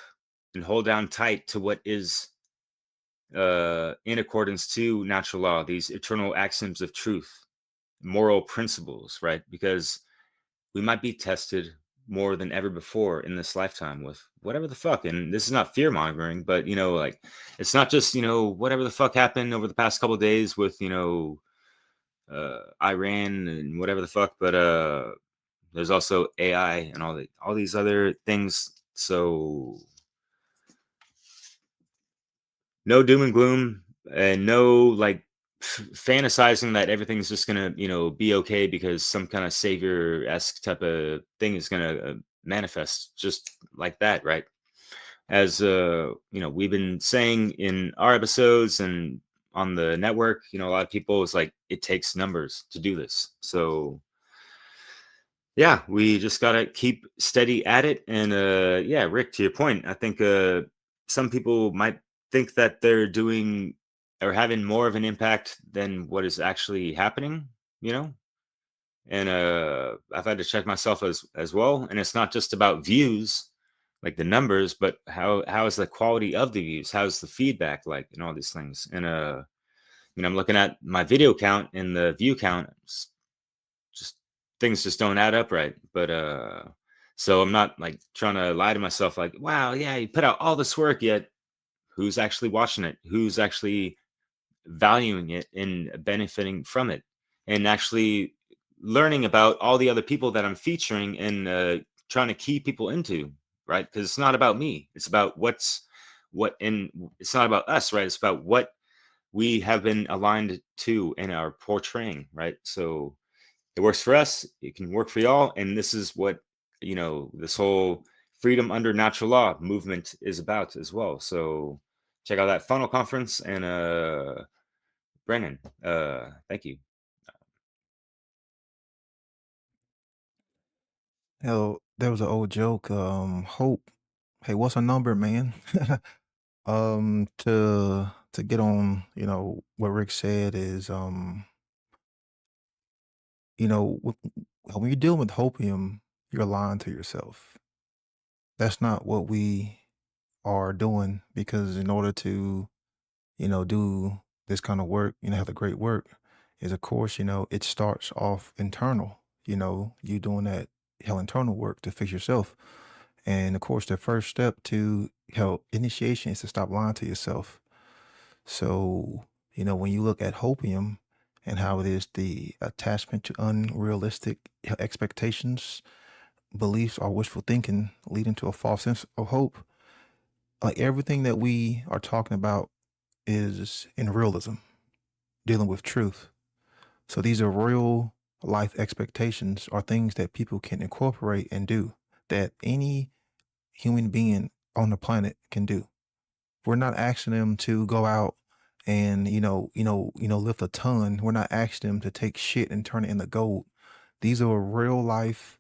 and hold down tight to what is in accordance to natural law, these eternal axioms of truth, moral principles, right? Because we might be tested more than ever before in this lifetime with whatever the fuck. And this is not fear mongering, but like it's not just whatever the fuck happened over the past couple of days with Iran and whatever the fuck, but there's also AI and all these other things. So no doom and gloom, and no like fantasizing that everything's just gonna be okay because some kind of savior-esque type of thing is gonna manifest just like that, right? as we've been saying in our episodes and on the network, a lot of people is like, it takes numbers to do this. So yeah, we just gotta keep steady at it. And yeah, Rick, to your point, I think some people might think that they're doing or having more of an impact than what is actually happening, you know. And I've had to check myself as well. And it's not just about views, like the numbers, but how is the quality of the views? How's the feedback like, and all these things. And I'm looking at my video count and the view count. Just things just don't add up right. But so I'm not like trying to lie to myself like, wow, yeah, you put out all this work, yet who's actually watching it? Who's actually valuing it and benefiting from it, and actually learning about all the other people that I'm featuring and trying to key people into, right? Because it's not about me. It's about it's not about us, right? It's about what we have been aligned to in our portraying, right? So it works for us, it can work for y'all, and this is what this whole freedom under natural law movement is about as well. So check out that funnel conference. And Brennan, thank you. Hell, there was an old joke. Hope. Hey, what's a number, man? To get on, what Rick said is, when you're dealing with hopium, you're lying to yourself. That's not what we are doing, because in order to, do this kind of work, have the great work, is of course, it starts off internal. You doing that hell internal work to fix yourself. And of course, the first step to help initiation is to stop lying to yourself. So, when you look at hopium and how it is the attachment to unrealistic expectations, beliefs, or wishful thinking leading to a false sense of hope, like everything that we are talking about is in realism, dealing with truth. So these are real life expectations, or things that people can incorporate and do, that any human being on the planet can do. We're not asking them to go out and lift a ton. We're not asking them to take shit and turn it into gold. These are real life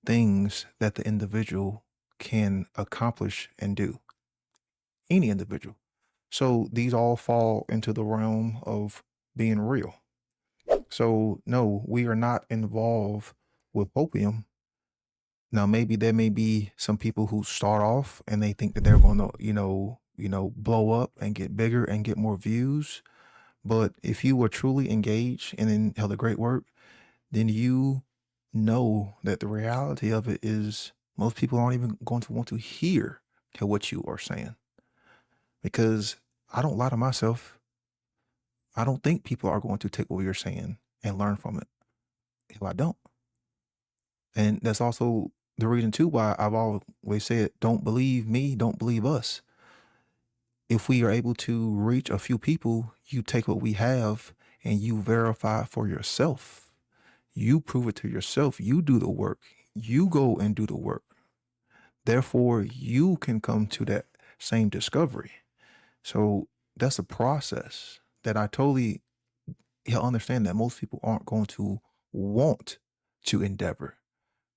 things that the individual can accomplish and do. Any individual. So these all fall into the realm of being real. So no, we are not involved with opium. Now maybe there may be some people who start off and they think that they're going to, blow up and get bigger and get more views. But if you were truly engaged and then held a great work, then you know that the reality of it is most people aren't even going to want to hear what you are saying. Because I don't lie to myself. I don't think people are going to take what you're saying and learn from it. If I don't. And that's also the reason too why I've always said, don't believe me, don't believe us. If we are able to reach a few people, you take what we have and you verify it for yourself. You prove it to yourself. You do the work. You go and do the work. Therefore, you can come to that same discovery. So that's a process that I totally understand that most people aren't going to want to endeavor.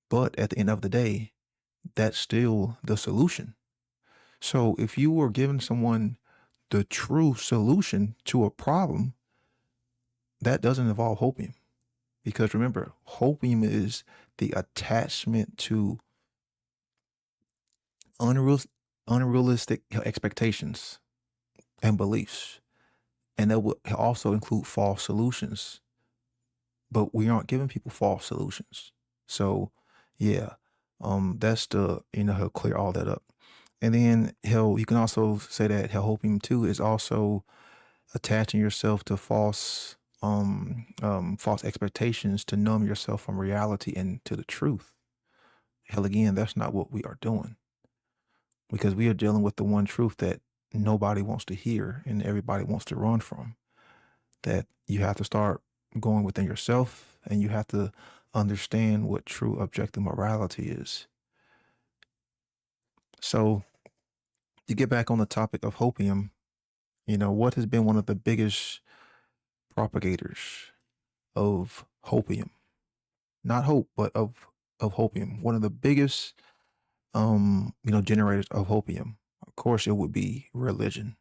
But at the end of the day, that's still the solution. So if you were giving someone the true solution to a problem, that doesn't involve hopium. Because remember, hopium is the attachment to unreal, unrealistic expectations and beliefs. And that would also include false solutions. But we aren't giving people false solutions. So yeah, that's he'll clear all that up. And then you can also say that hopium too is also attaching yourself to false expectations to numb yourself from reality and to the truth. Hell, again, that's not what we are doing, because we are dealing with the one truth that nobody wants to hear and everybody wants to run from. That you have to start going within yourself and you have to understand what true objective morality is. So to get back on the topic of hopium, what has been one of the biggest propagators of hopium? Not hope, but of hopium. One of the biggest generators of hopium. Of course, it would be religion.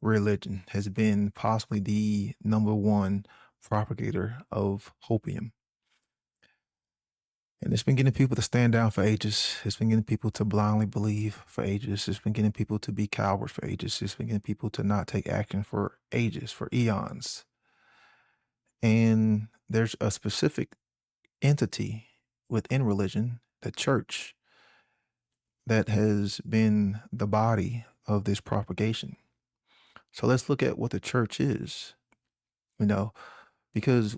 Religion has been possibly the number one propagator of hopium. And it's been getting people to stand down for ages. It's been getting people to blindly believe for ages. It's been getting people to be cowards for ages. It's been getting people to not take action for ages, for eons. And there's a specific entity within religion, the church, that has been the body of this propagation. So let's look at what the church is, because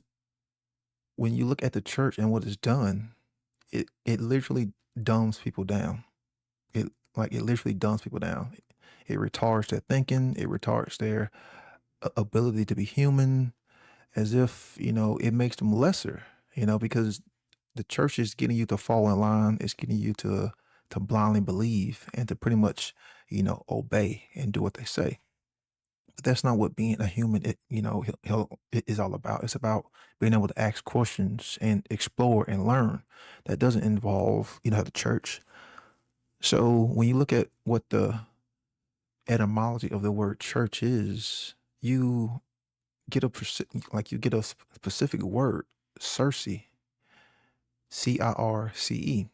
when you look at the church and what it's done, it literally dumbs people down. It literally dumbs people down. It retards their thinking. It retards their ability to be human, as if, it makes them lesser, because the church is getting you to fall in line. It's getting you to blindly believe and to pretty much, obey and do what they say. But that's not what being a human, it is all about. It's about being able to ask questions and explore and learn. That doesn't involve, the church. So when you look at what the etymology of the word church is, you get a specific word, Circe, Circe.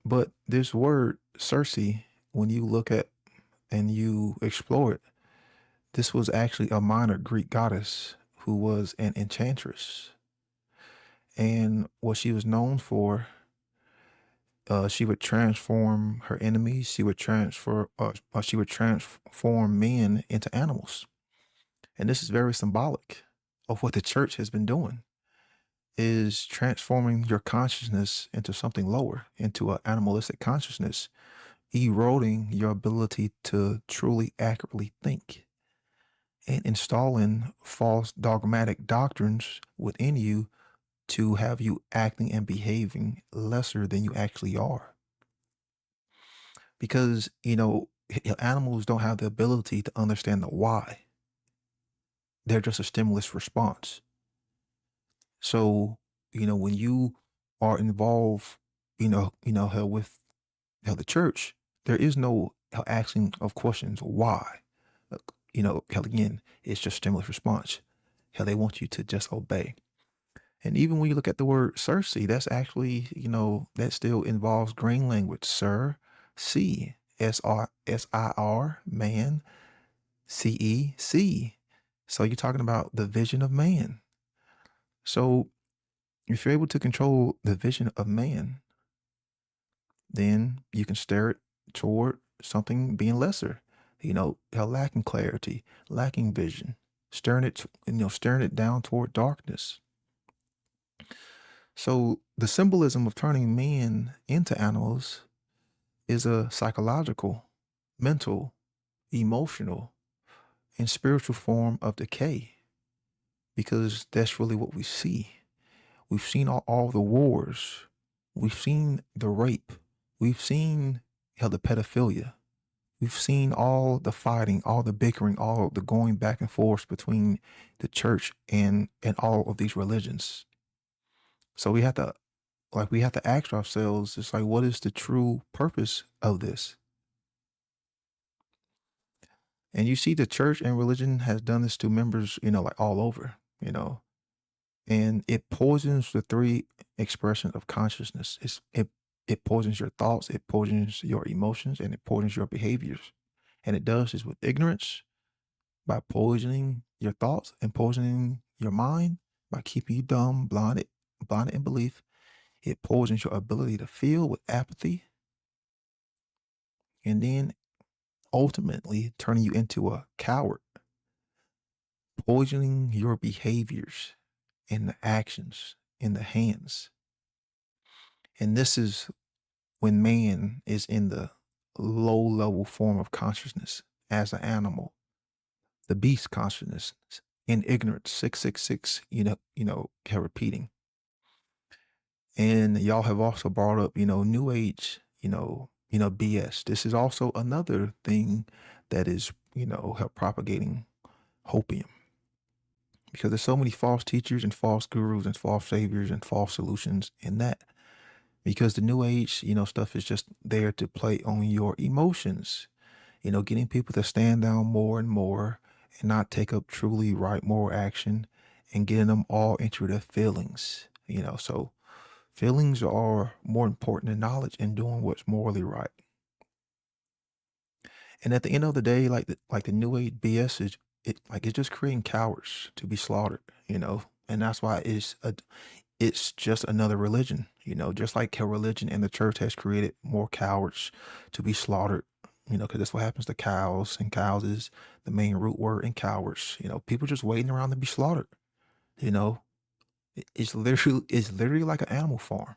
But this word Circe, when you look at and you explore it, this was actually a minor Greek goddess who was an enchantress. And what she was known for, she would transform her enemies. She would transform men into animals. And this is very symbolic of what the church has been doing, is transforming your consciousness into something lower, into an animalistic consciousness, eroding your ability to truly accurately think, and installing false dogmatic doctrines within you to have you acting and behaving lesser than you actually are. Because, animals don't have the ability to understand the why. They're just a stimulus response. So, when you are involved, hell, with the church, there is no asking of questions why. Hell, again, it's just stimulus response. Hell, they want you to just obey. And even when you look at the word Circe, that's actually, that still involves green language. Sir, C, SIR, man, CEC. So you're talking about the vision of man. So if you're able to control the vision of man, then you can steer it toward something being lesser, lacking clarity, lacking vision, steering it down toward darkness. So the symbolism of turning men into animals is a psychological, mental, emotional, and spiritual form of decay, because that's really what we see. We've seen all the wars. We've seen the rape. We've seen the pedophilia. We've seen all the fighting, all the bickering, all the going back and forth between the church and all of these religions. So we have to ask ourselves, it's like, what is the true purpose of this? And you see the church and religion has done this to members, all over, and it poisons the three expressions of consciousness. It poisons your thoughts, it poisons your emotions, and it poisons your behaviors. And it does this with ignorance, by poisoning your thoughts and poisoning your mind, by keeping you dumb, blinded in belief. It poisons your ability to feel with apathy, and then ultimately turning you into a coward, poisoning your behaviors and the actions in the hands. And this is when man is in the low level form of consciousness as an animal, the beast consciousness, in ignorance, 666, repeating. And y'all have also brought up, new age, BS. This is also another thing that is, help propagating hopium, because there's so many false teachers and false gurus and false saviors and false solutions in that. Because the new age, stuff is just there to play on your emotions, getting people to stand down more and more and not take up truly right moral action, and getting them all into their feelings, so feelings are more important than knowledge and doing what's morally right. And at the end of the day, like the new age BS is, it's just creating cowards to be slaughtered, and that's why it's just another religion, just like how religion and the church has created more cowards to be slaughtered, because that's what happens to cows, and cows is the main root word in cowards. People just waiting around to be slaughtered. You know, it's literally like an animal farm,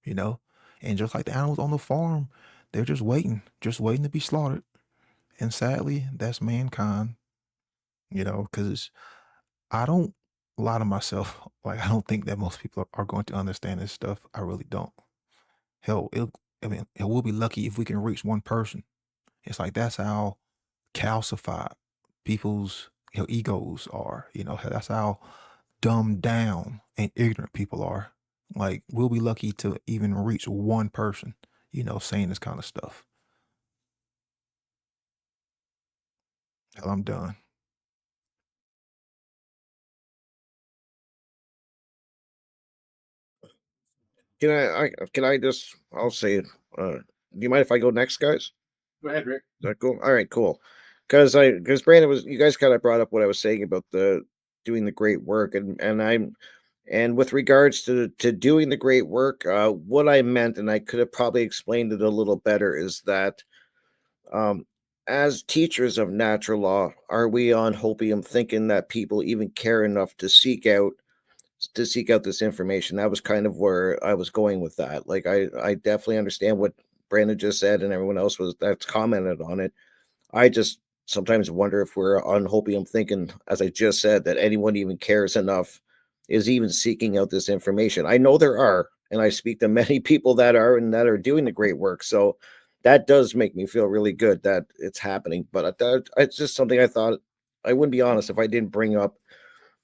you know, and just like the animals on the farm, they're just waiting to be slaughtered. And sadly, that's mankind, because I don't lie to myself. Like, I don't think that most people are going to understand this stuff. I really don't. Hell, I mean, we'll be lucky if we can reach one person. It's like that's how calcified people's egos are. That's how dumbed down and ignorant people are. Like, we'll be lucky to even reach one person, saying this kind of stuff. Hell, I'm done. Can I just, I'll say it. Do you mind if I go next, guys? Go ahead, Rick. Is that cool? All right, cool. Because Brandon you guys kind of brought up what I was saying about the doing the great work, and with regards to doing the great work, what I meant, and I could have probably explained it a little better, is that um, as teachers of natural law, are we on hopium thinking that people even care enough to seek out this information? That was kind of where I was going with that. Like, I definitely understand what Brandon just said, and everyone else that's commented on it. I just sometimes wonder if we're on hopium thinking, as I just said, that anyone even cares enough, is even seeking out this information. I know there are, and I speak to many people that are and that are doing the great work. So that does make me feel really good that it's happening. But it's just something I thought I wouldn't be honest if I didn't bring up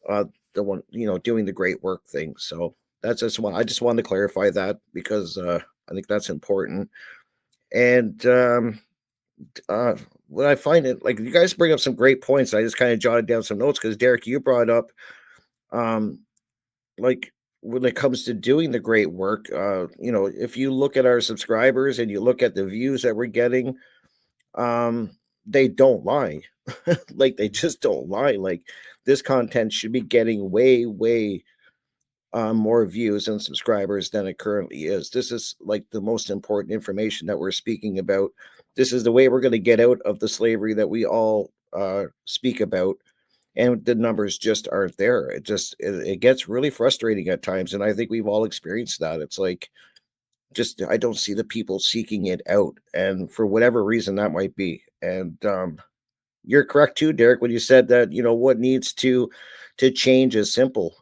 uh, the one, doing the great work thing. So that's just one. I just wanted to clarify that because I think that's important. And what I find it, like, you guys bring up some great points. I just kind of jotted down some notes because Derek, you brought up, um, like, when it comes to doing the great work, if you look at our subscribers and you look at the views that we're getting, um, they don't lie. Like, they just don't lie. Like, this content should be getting way, way more views and subscribers than it currently is. This is like the most important information that we're speaking about. This is the way we're going to get out of the slavery that we all speak about, and the numbers just aren't there. It gets really frustrating at times, and I think we've all experienced that. It's like, just I don't see the people seeking it out, and for whatever reason that might be. And you're correct too, Derek, when you said that, what needs to change is simple.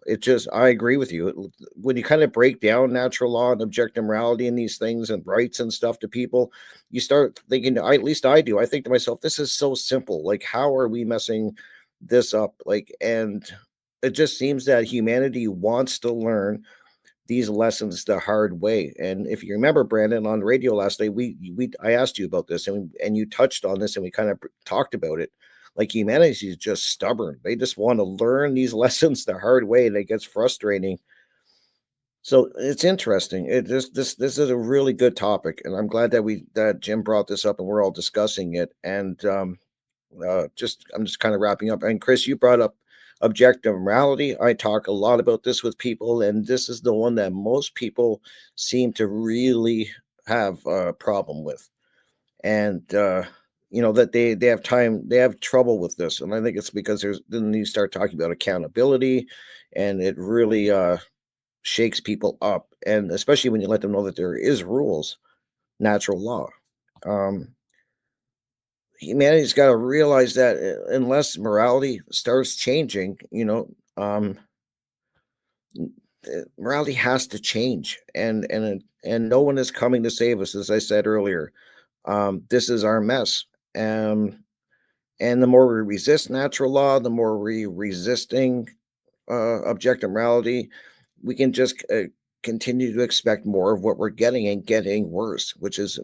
I agree with you. When you kind of break down natural law and objective morality and these things and rights and stuff to people, you start thinking, at least I do. I think to myself, this is so simple. Like, how are we messing this up? Like, and it just seems that humanity wants to learn these lessons the hard way. And if you remember, Brandon, on the radio last night, I asked you about this, and you touched on this, and we kind of talked about it. Like, humanity is just stubborn. They just want to learn these lessons the hard way, and it gets frustrating. So it's interesting. This is a really good topic, and I'm glad that Jim brought this up and we're all discussing it. And I'm just kind of wrapping up. And Chris, you brought up objective morality. I talk a lot about this with people, and this is the one that most people seem to really have a problem with. And that they have trouble with this, and I think it's because then you start talking about accountability, and it really shakes people up, and especially when you let them know that there is rules, natural law. um Humanity's got to realize that unless morality starts changing, morality has to change, and no one is coming to save us, as I said earlier. This is our mess. And the more we resist natural law, the more we resisting objective morality, we can just continue to expect more of what we're getting and getting worse, which is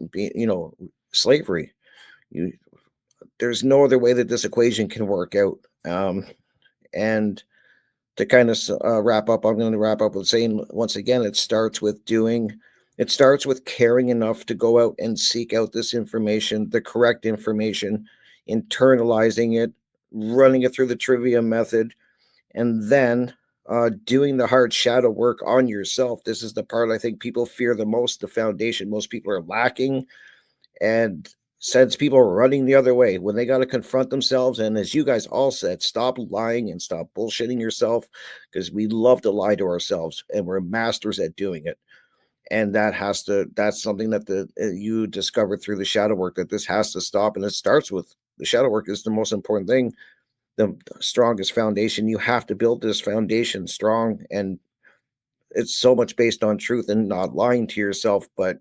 slavery. You, there's no other way that this equation can work out. And to kind of wrap up, I'm going to wrap up with saying once again, it starts with doing. It starts with caring enough to go out and seek out this information, the correct information, internalizing it, running it through the trivia method, and then doing the hard shadow work on yourself. This is the part I think people fear the most, the foundation most people are lacking, and sends people running the other way when they got to confront themselves. And as you guys all said, stop lying and stop bullshitting yourself, because we love to lie to ourselves and we're masters at doing it. And that's something that you discovered through the shadow work, that this has to stop. And it starts with the shadow work is the most important thing, the strongest foundation. You have to build this foundation strong, and it's so much based on truth and not lying to yourself. But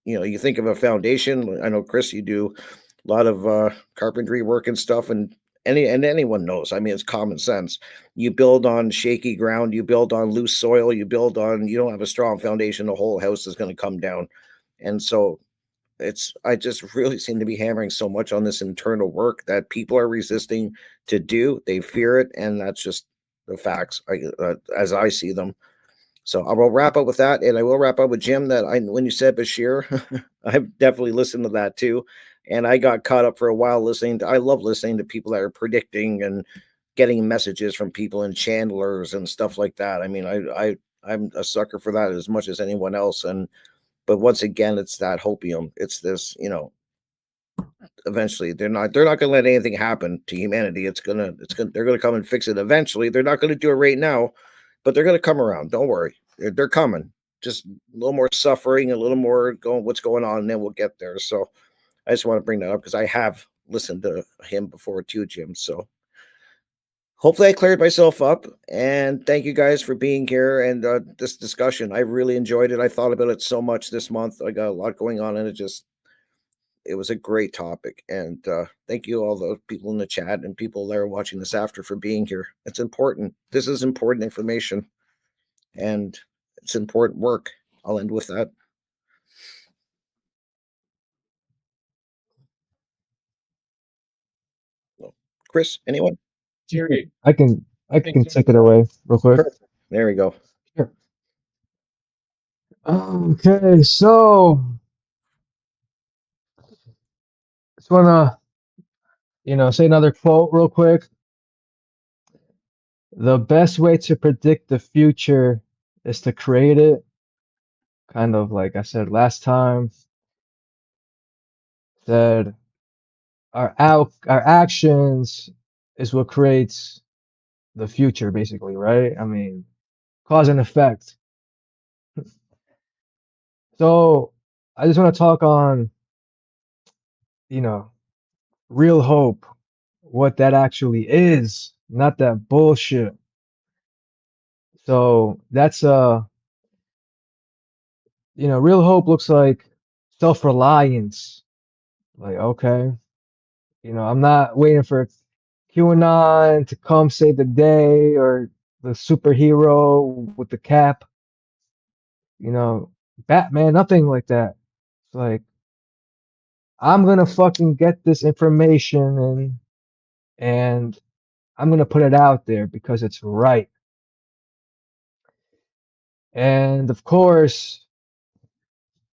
you think of a foundation. I know, Chris, you do a lot of carpentry work and stuff, and anyone knows. I mean, it's common sense. You build on shaky ground, you build on loose soil, you don't have a strong foundation, the whole house is going to come down. And so I just really seem to be hammering so much on this internal work that people are resisting to do. They fear it, and that's just the facts as I see them. So I will wrap up with that, and I will wrap up with Jim. When you said Bashir, I've definitely listened to that too, and I got caught up for a while listening. I love listening to people that are predicting and getting messages from people and channelers and stuff like that. I mean, I'm a sucker for that as much as anyone else. But once again, it's that hopium. It's this, eventually they're not going to let anything happen to humanity. They're going to come and fix it eventually. They're not going to do it right now, but they're going to come around. Don't worry. They're coming. Just a little more suffering, a little more what's going on, and then we'll get there. So I just want to bring that up because I have listened to him before too, Jim. So hopefully I cleared myself up, and thank you guys for being here and this discussion. I really enjoyed it. I thought about it so much this month. I got a lot going on, and it was a great topic. And thank you all the people in the chat and people that are watching this after for being here. It's important. This is important information, and it's important work. I'll end with that. Chris, anyone? Jerry, I can take it away real quick. Perfect. There we go. Sure. Okay, so just wanna say another quote real quick. The best way to predict the future is to create it. Kind of like I said last time, that our actions is what creates the future, basically, right? I mean, cause and effect. So I just want to talk on, you know, real hope, what that actually is, not that bullshit. So that's real hope looks like self-reliance. Like, okay, I'm not waiting for QAnon to come save the day or the superhero with the cap, Batman, nothing like that. It's like, I'm gonna fucking get this information and I'm gonna put it out there because it's right. And of course,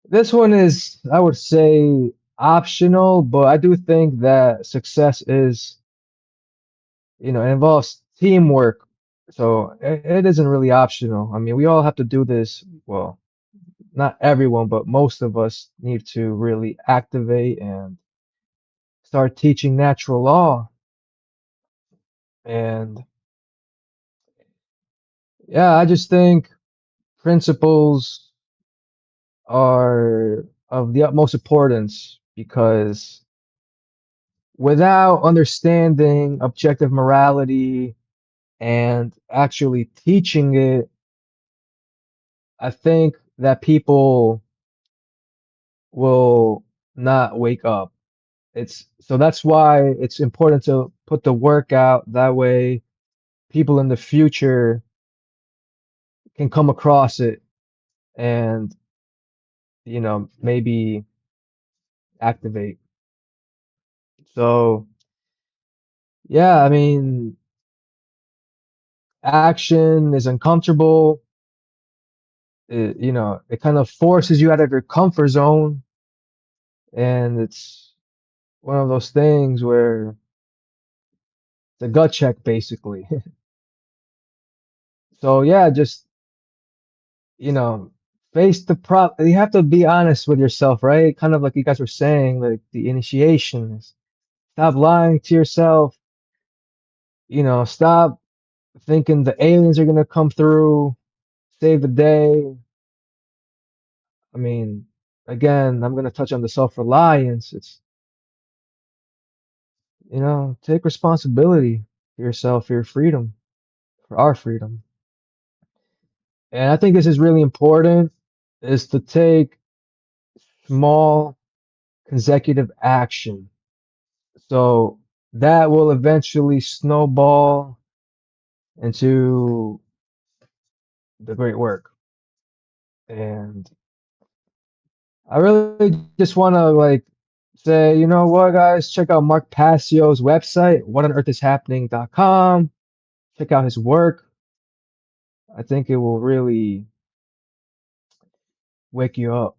this one is, I would say, optional, but I do think that success is, it involves teamwork. So it isn't really optional. I mean, we all have to do this. Well, not everyone, but most of us need to really activate and start teaching natural law. And yeah, I just think principles are of the utmost importance because without understanding objective morality and actually teaching it, I think that people will not wake up. So that's why it's important to put the work out. That way people in the future can come across it and, maybe activate. So, yeah, I mean, action is uncomfortable. It kind of forces you out of your comfort zone. And it's one of those things where it's a gut check, basically. So, yeah, just, you know, face the you have to be honest with yourself, right? Kind of like you guys were saying, like the initiation is stop lying to yourself, stop thinking the aliens are gonna come through, save the day. I mean, again, I'm gonna touch on the self-reliance. It's, take responsibility for yourself, for your freedom, for our freedom. And I think this is really important, is to take small consecutive action. So that will eventually snowball into the great work. And I really just want to say, you know what, guys, check out Mark Passio's website, whatonearthishappening.com. Check out his work. I think it will really wake you up.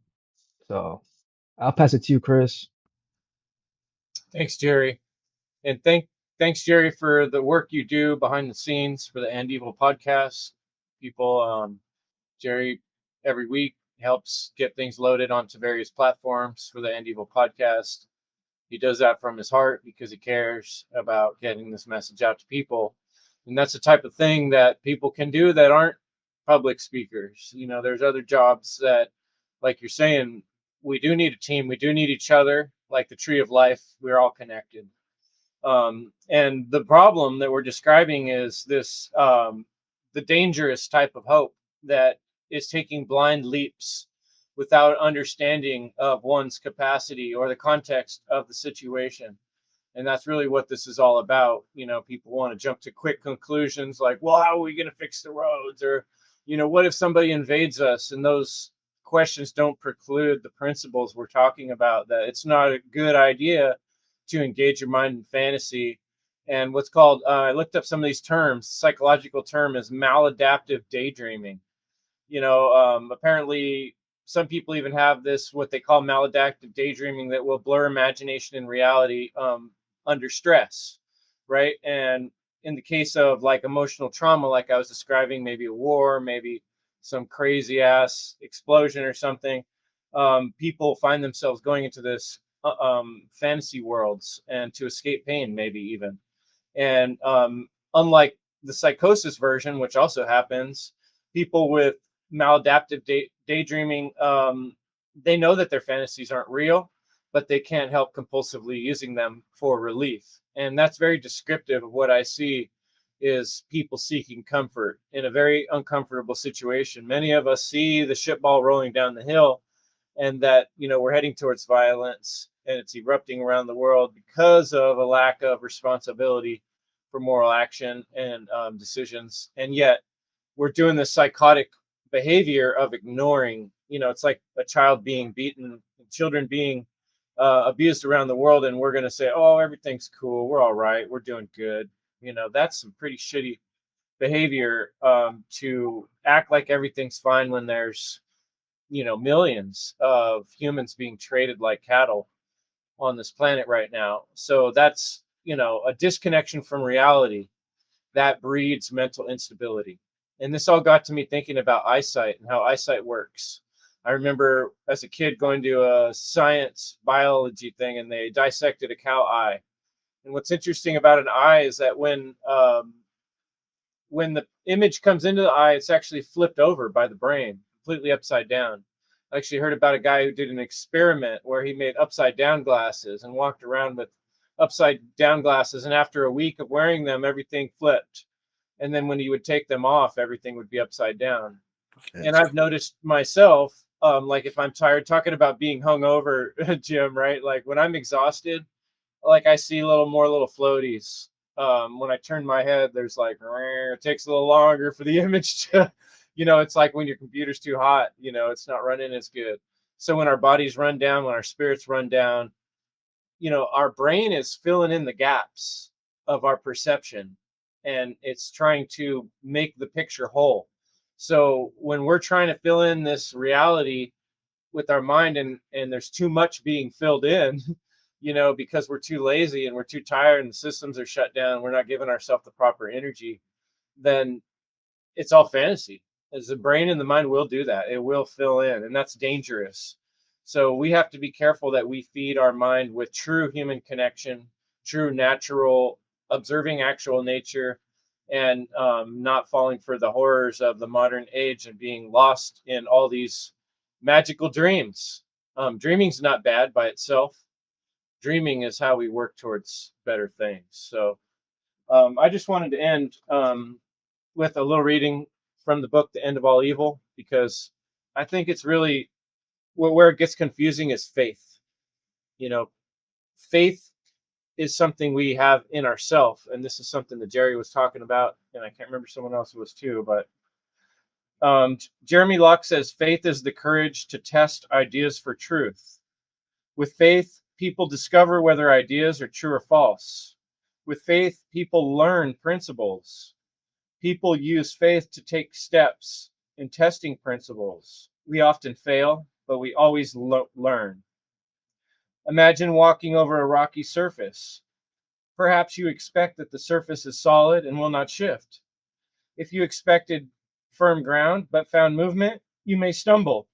So I'll pass it to you, Chris. Thanks, Jerry. And thanks, Jerry, for the work you do behind the scenes for the And Evil podcast. Jerry every week helps get things loaded onto various platforms for the And Evil podcast. He does that from his heart because he cares about getting this message out to people. And that's the type of thing that people can do that aren't public speakers. There's other jobs that, like you're saying, we do need a team. We do need each other. Like the tree of life, we're all connected. And the problem that we're describing is this, the dangerous type of hope that is taking blind leaps without understanding of one's capacity or the context of the situation. And that's really what this is all about. People want to jump to quick conclusions like, well, how are we going to fix the roads? Or, what if somebody invades us? And those questions don't preclude the principles we're talking about, that it's not a good idea to engage your mind in fantasy. And what's called, I looked up some of these terms, psychological term is maladaptive daydreaming. Apparently some people even have this, what they call maladaptive daydreaming, that will blur imagination and reality under stress, right? And in the case of like emotional trauma, like I was describing, maybe a war, maybe some crazy ass explosion or something, people find themselves going into this fantasy worlds and to escape pain, maybe even. And unlike the psychosis version, which also happens, people with maladaptive daydreaming, they know that their fantasies aren't real, but they can't help compulsively using them for relief. And that's very descriptive of what I see is people seeking comfort in a very uncomfortable situation. Many of us see the shit ball rolling down the hill, and that we're heading towards violence and it's erupting around the world because of a lack of responsibility for moral action and decisions. And yet we're doing this psychotic behavior of ignoring. It's like a child being beaten, children being abused around the world, and we're going to say, oh, everything's cool, we're all right, we're doing good. That's some pretty shitty behavior, to act like everything's fine when there's millions of humans being traded like cattle on this planet right now. So that's, a disconnection from reality that breeds mental instability. And this all got to me thinking about eyesight and how eyesight works. I remember as a kid going to a science biology thing, and they dissected a cow eye. And what's interesting about an eye is that when the image comes into the eye, it's actually flipped over by the brain, completely upside down. I actually heard about a guy who did an experiment where he made upside down glasses and walked around with upside down glasses. And after a week of wearing them, everything flipped. And then when he would take them off, everything would be upside down. And I've noticed myself Like if I'm tired, talking about being hungover, Jim, right? Like when I'm exhausted, like I see little floaties. When I turn my head, there's like, it takes a little longer for the image to, it's like when your computer's too hot, it's not running as good. So when our bodies run down, when our spirits run down, our brain is filling in the gaps of our perception, and it's trying to make the picture whole. So when we're trying to fill in this reality with our mind, and there's too much being filled in, because we're too lazy and we're too tired and the systems are shut down, we're not giving ourselves the proper energy, then it's all fantasy. As the brain and the mind will do that, it will fill in, and that's dangerous. So we have to be careful that we feed our mind with true human connection, true natural, observing actual nature, and not falling for the horrors of the modern age and being lost in all these magical dreams. Dreaming's not bad by itself. Dreaming is how we work towards better things. So I just wanted to end with a little reading from the book, The End of All Evil, because I think it's really where it gets confusing is faith. Faith is something we have in ourselves, and this is something that Jerry was talking about, and I can't remember, someone else was too, but Jeremy Locke says faith is the courage to test ideas for truth. With faith, people discover whether ideas are true or false. With faith, people learn principles. People use faith to take steps in testing principles. We often fail, but we always learn. Imagine walking over a rocky surface. Perhaps you expect that the surface is solid and will not shift. If you expected firm ground but found movement, you may stumble.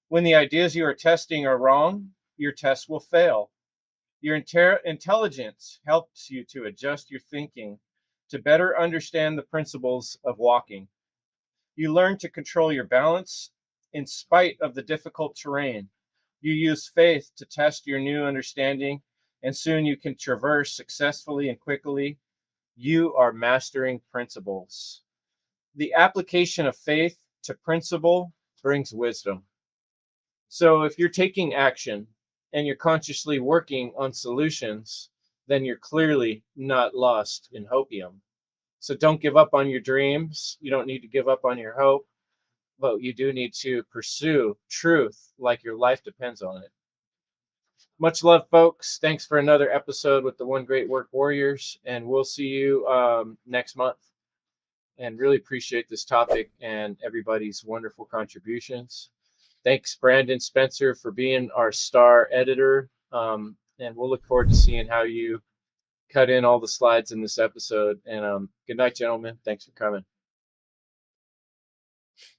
When the ideas you are testing are wrong, your test will fail. Your intelligence helps you to adjust your thinking to better understand the principles of walking. You learn to control your balance in spite of the difficult terrain. You use faith to test your new understanding, and soon you can traverse successfully and quickly. You are mastering principles. The application of faith to principle brings wisdom. So if you're taking action and you're consciously working on solutions, then you're clearly not lost in hopium. So don't give up on your dreams. You don't need to give up on your hope, but you do need to pursue truth like your life depends on it. Much love, folks. Thanks for another episode with the One Great Work Warriors, and we'll see you next month. And really appreciate this topic and everybody's wonderful contributions. Thanks, Brandon Spencer, for being our star editor. And we'll look forward to seeing how you cut in all the slides in this episode. And good night, gentlemen. Thanks for coming.